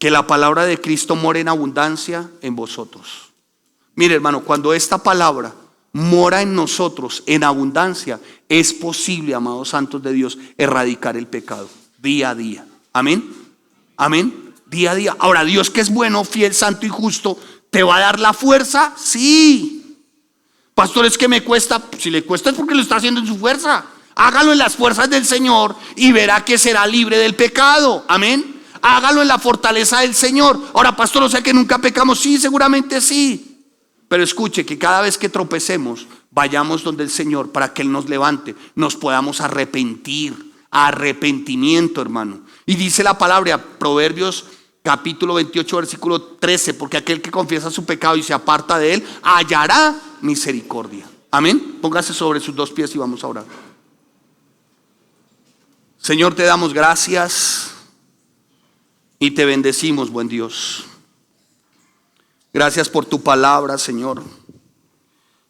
Que la palabra de Cristo mora en abundancia en vosotros. Mire, hermano, cuando esta palabra mora en nosotros en abundancia, es posible, amados santos de Dios, erradicar el pecado día a día. Amén. Amén. Día a día. Ahora, Dios, que es bueno, fiel, santo y justo, ¿te va a dar la fuerza? Sí. Pastor, es que me cuesta. Si le cuesta es porque lo está haciendo en su fuerza. Hágalo en las fuerzas del Señor y verá que será libre del pecado. Amén. Hágalo en la fortaleza del Señor. Ahora, pastor, o sea que nunca pecamos. Sí, seguramente sí. Pero escuche, que cada vez que tropecemos, vayamos donde el Señor para que Él nos levante, nos podamos arrepentir. Arrepentimiento, hermano. Y dice la palabra, Proverbios capítulo 28 versículo 13, porque aquel que confiesa su pecado y se aparta de él, hallará misericordia. Amén. Póngase sobre sus dos pies y vamos a orar. Señor, te damos gracias y te bendecimos, buen Dios. Gracias por tu palabra, Señor.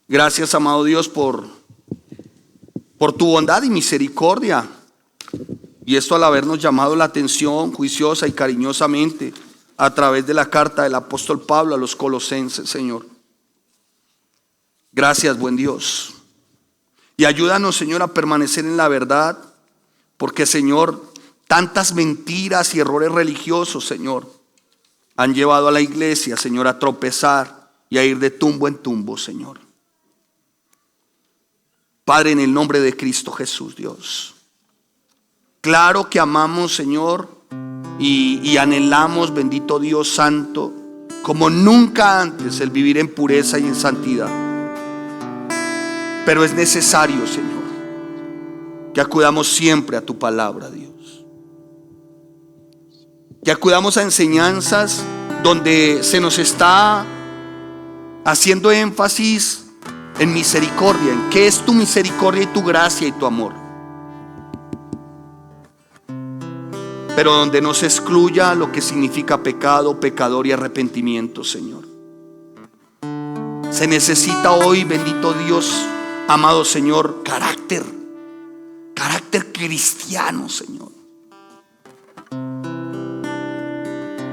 Gracias, amado Dios, por tu bondad y misericordia. Y esto al habernos llamado la atención juiciosa y cariñosamente a través de la carta del apóstol Pablo a los colosenses, Señor. Gracias, buen Dios. Y ayúdanos, Señor, a permanecer en la verdad, porque, Señor, tantas mentiras y errores religiosos, Señor, han llevado a la iglesia, Señor, a tropezar y a ir de tumbo en tumbo, Señor. Padre, en el nombre de Cristo Jesús, Dios, claro que amamos, Señor, y anhelamos, bendito Dios santo, como nunca antes, el vivir en pureza y en santidad. Pero es necesario, Señor, que acudamos siempre a tu palabra, Dios. Que acudamos a enseñanzas donde se nos está haciendo énfasis en misericordia, en qué es tu misericordia y tu gracia y tu amor. Pero donde no se excluya lo que significa pecado, pecador y arrepentimiento, Señor. Se necesita hoy, bendito Dios, amado Señor, carácter cristiano, Señor.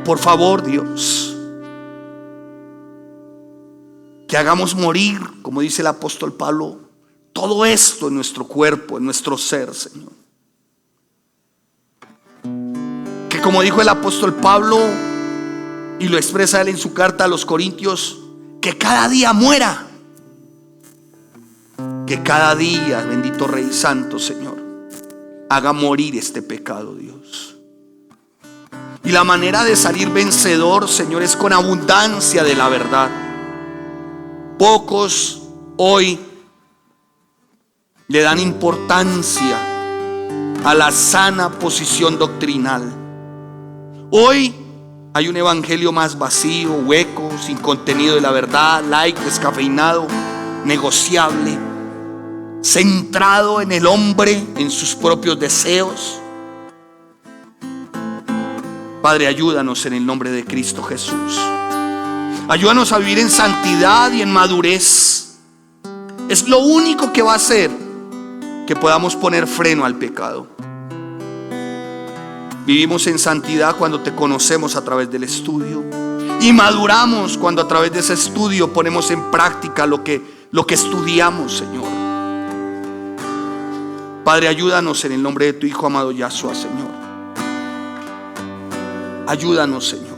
Por favor, Dios, que hagamos morir, como dice el apóstol Pablo, todo esto en nuestro cuerpo, en nuestro ser, Señor. Que como dijo el apóstol Pablo, y lo expresa él en su carta a los Corintios, que cada día muera. Que cada día, bendito Rey Santo, Señor, haga morir este pecado, Dios. Y la manera de salir vencedor, Señor, es con abundancia de la verdad. Pocos hoy le dan importancia a la sana posición doctrinal. Hoy hay un evangelio más vacío, hueco, sin contenido de la verdad, light, descafeinado, negociable, centrado en el hombre, en sus propios deseos. Padre, ayúdanos en el nombre de Cristo Jesús. Ayúdanos a vivir en santidad y en madurez. Es lo único que va a hacer que podamos poner freno al pecado. Vivimos en santidad cuando te conocemos a través del estudio, y maduramos cuando a través de ese estudio ponemos en práctica lo que estudiamos, Señor. Padre, ayúdanos en el nombre de tu Hijo amado Yahshua, Señor. Ayúdanos, Señor,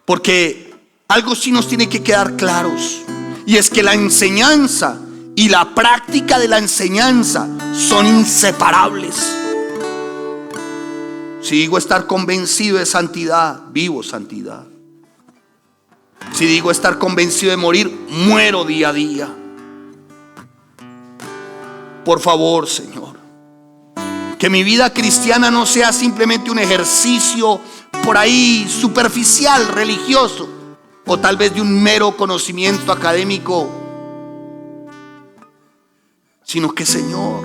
porque algo sí nos tiene que quedar claros, y es que la enseñanza y la práctica de la enseñanza son inseparables. Si digo estar convencido de santidad, vivo santidad. Si digo estar convencido de morir, muero día a día. Por favor, Señor, que mi vida cristiana no sea simplemente un ejercicio por ahí superficial, religioso, o tal vez de un mero conocimiento académico, sino que, Señor,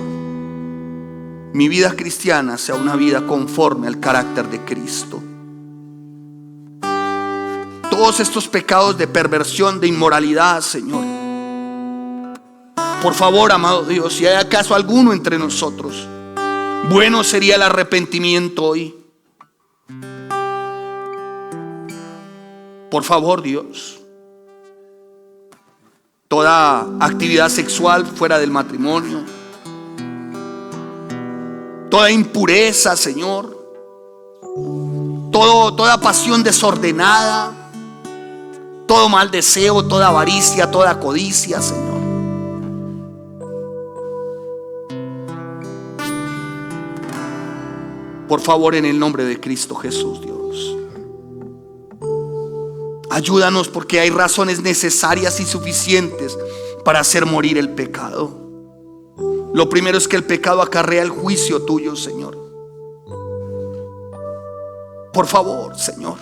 mi vida cristiana sea una vida conforme al carácter de Cristo. Todos estos pecados de perversión, de inmoralidad, Señor, por favor, amado Dios, si hay acaso alguno entre nosotros, bueno sería el arrepentimiento hoy. Por favor, Dios, toda actividad sexual fuera del matrimonio, toda impureza, Señor, toda pasión desordenada, todo mal deseo, toda avaricia, toda codicia, Señor. Por favor, en el nombre de Cristo Jesús, Dios, ayúdanos, porque hay razones necesarias y suficientes para hacer morir el pecado. Lo primero es que el pecado acarrea el juicio tuyo, Señor. Por favor, Señor,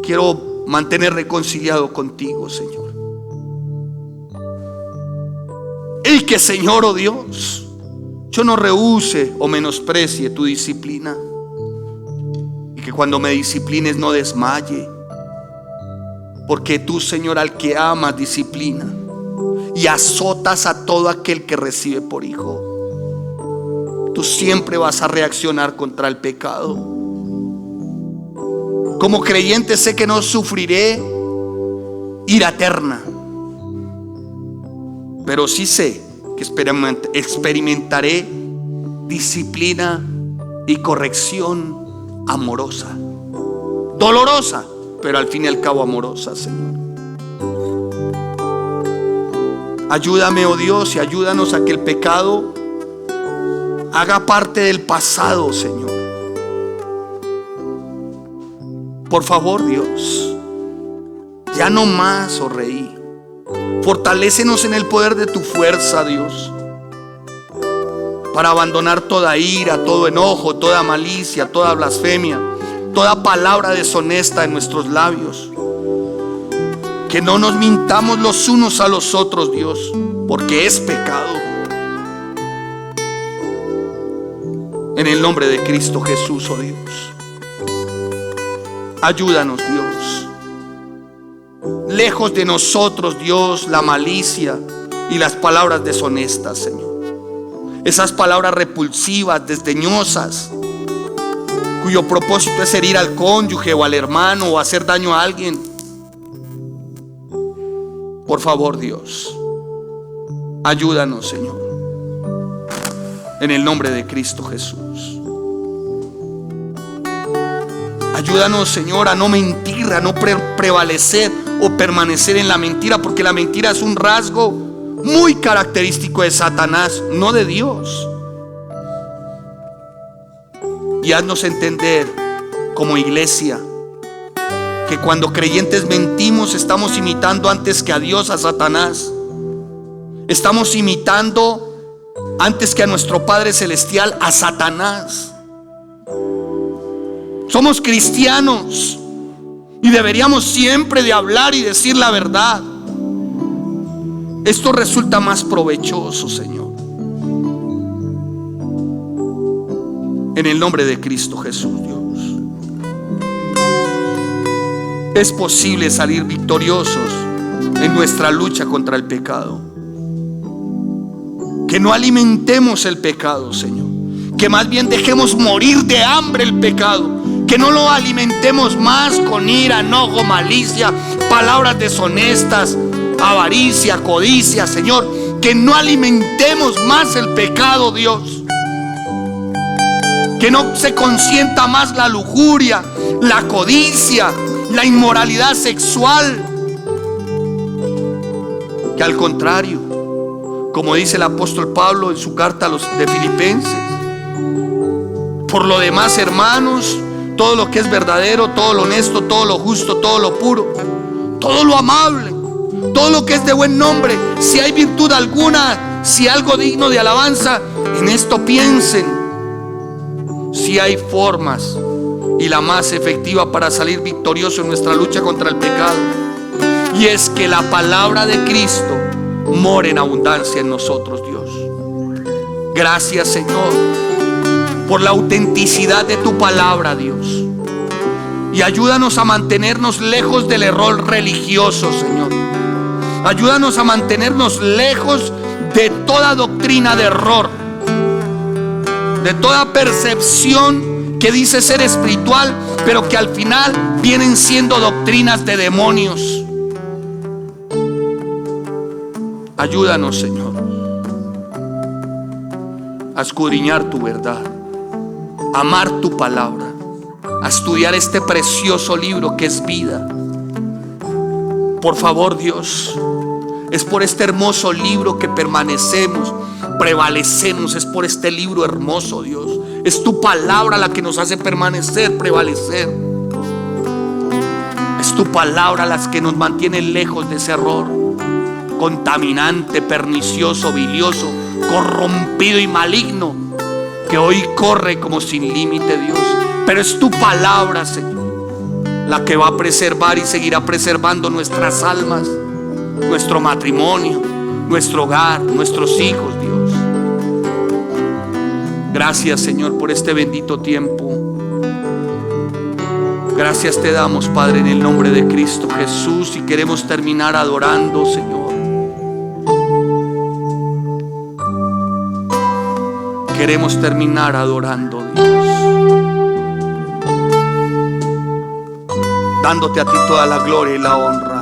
quiero mantener reconciliado contigo, Señor. Y que, Señor, oh Dios, yo no rehúse o menosprecie tu disciplina, y que cuando me disciplines no desmaye, porque tú, Señor, al que amas disciplina y azotas a todo aquel que recibe por hijo. Tú siempre vas a reaccionar contra el pecado. Como creyente sé que no sufriré ira eterna, pero sí sé que experimentaré disciplina y corrección amorosa, dolorosa, pero al fin y al cabo amorosa, Señor. Ayúdame, oh Dios, y ayúdanos a que el pecado haga parte del pasado, Señor. Por favor, Dios, ya no más, oh Rey. Fortalécenos en el poder de tu fuerza, Dios, para abandonar toda ira, todo enojo, toda malicia, toda blasfemia, toda palabra deshonesta en nuestros labios. Que no nos mintamos los unos a los otros, Dios, porque es pecado. En el nombre de Cristo Jesús, oh Dios, ayúdanos, Dios. Lejos de nosotros, Dios, la malicia y las palabras deshonestas, Señor. Esas palabras repulsivas, desdeñosas, cuyo propósito es herir al cónyuge o al hermano o hacer daño a alguien. Por favor, Dios, ayúdanos, Señor, en el nombre de Cristo Jesús. Ayúdanos, Señor, a no mentir, a no prevalecer o permanecer en la mentira, porque la mentira es un rasgo muy característico de Satanás, no de Dios. Y haznos entender como iglesia que cuando creyentes mentimos, estamos imitando antes que a Dios a Satanás. Estamos imitando antes que a nuestro Padre Celestial a Satanás. Somos cristianos y deberíamos siempre de hablar y decir la verdad. Esto resulta más provechoso, Señor. En el nombre de Cristo Jesús, Dios. Es posible salir victoriosos en nuestra lucha contra el pecado. Que no alimentemos el pecado, Señor. Que más bien dejemos morir de hambre el pecado. Que no lo alimentemos más con ira, enojo, malicia, palabras deshonestas, avaricia, codicia, Señor. Que no alimentemos más el pecado, Dios. Que no se consienta más la lujuria, la codicia, la inmoralidad sexual. Que al contrario, como dice el apóstol Pablo en su carta a los de Filipenses, por lo demás, hermanos, todo lo que es verdadero, todo lo honesto, todo lo justo, todo lo puro, todo lo amable, todo lo que es de buen nombre, si hay virtud alguna, si algo digno de alabanza, en esto piensen. Si hay formas, y la más efectiva para salir victorioso en nuestra lucha contra el pecado, y es que la palabra de Cristo more en abundancia en nosotros, Dios. Gracias, Señor, por la autenticidad de tu palabra, Dios. Y ayúdanos a mantenernos lejos del error religioso, Señor. Ayúdanos a mantenernos lejos de toda doctrina de error, de toda percepción que dice ser espiritual, pero que al final vienen siendo doctrinas de demonios. Ayúdanos, Señor, a escudriñar tu verdad, a amar tu palabra, a estudiar este precioso libro que es vida. Por favor, Dios, es por este hermoso libro que permanecemos, prevalecemos. Es por este libro hermoso, Dios. Es tu palabra la que nos hace permanecer, prevalecer. Es tu palabra la que nos mantiene lejos de ese error contaminante, pernicioso, bilioso, corrompido y maligno, que hoy corre como sin límite, Dios. Pero es tu palabra, Señor, la que va a preservar y seguirá preservando nuestras almas, nuestro matrimonio, nuestro hogar, nuestros hijos, Dios. Gracias, Señor, por este bendito tiempo. Gracias te damos, Padre, en el nombre de Cristo Jesús. Y queremos terminar adorando, Señor. Queremos terminar adorando, Dios, dándote a ti toda la gloria y la honra.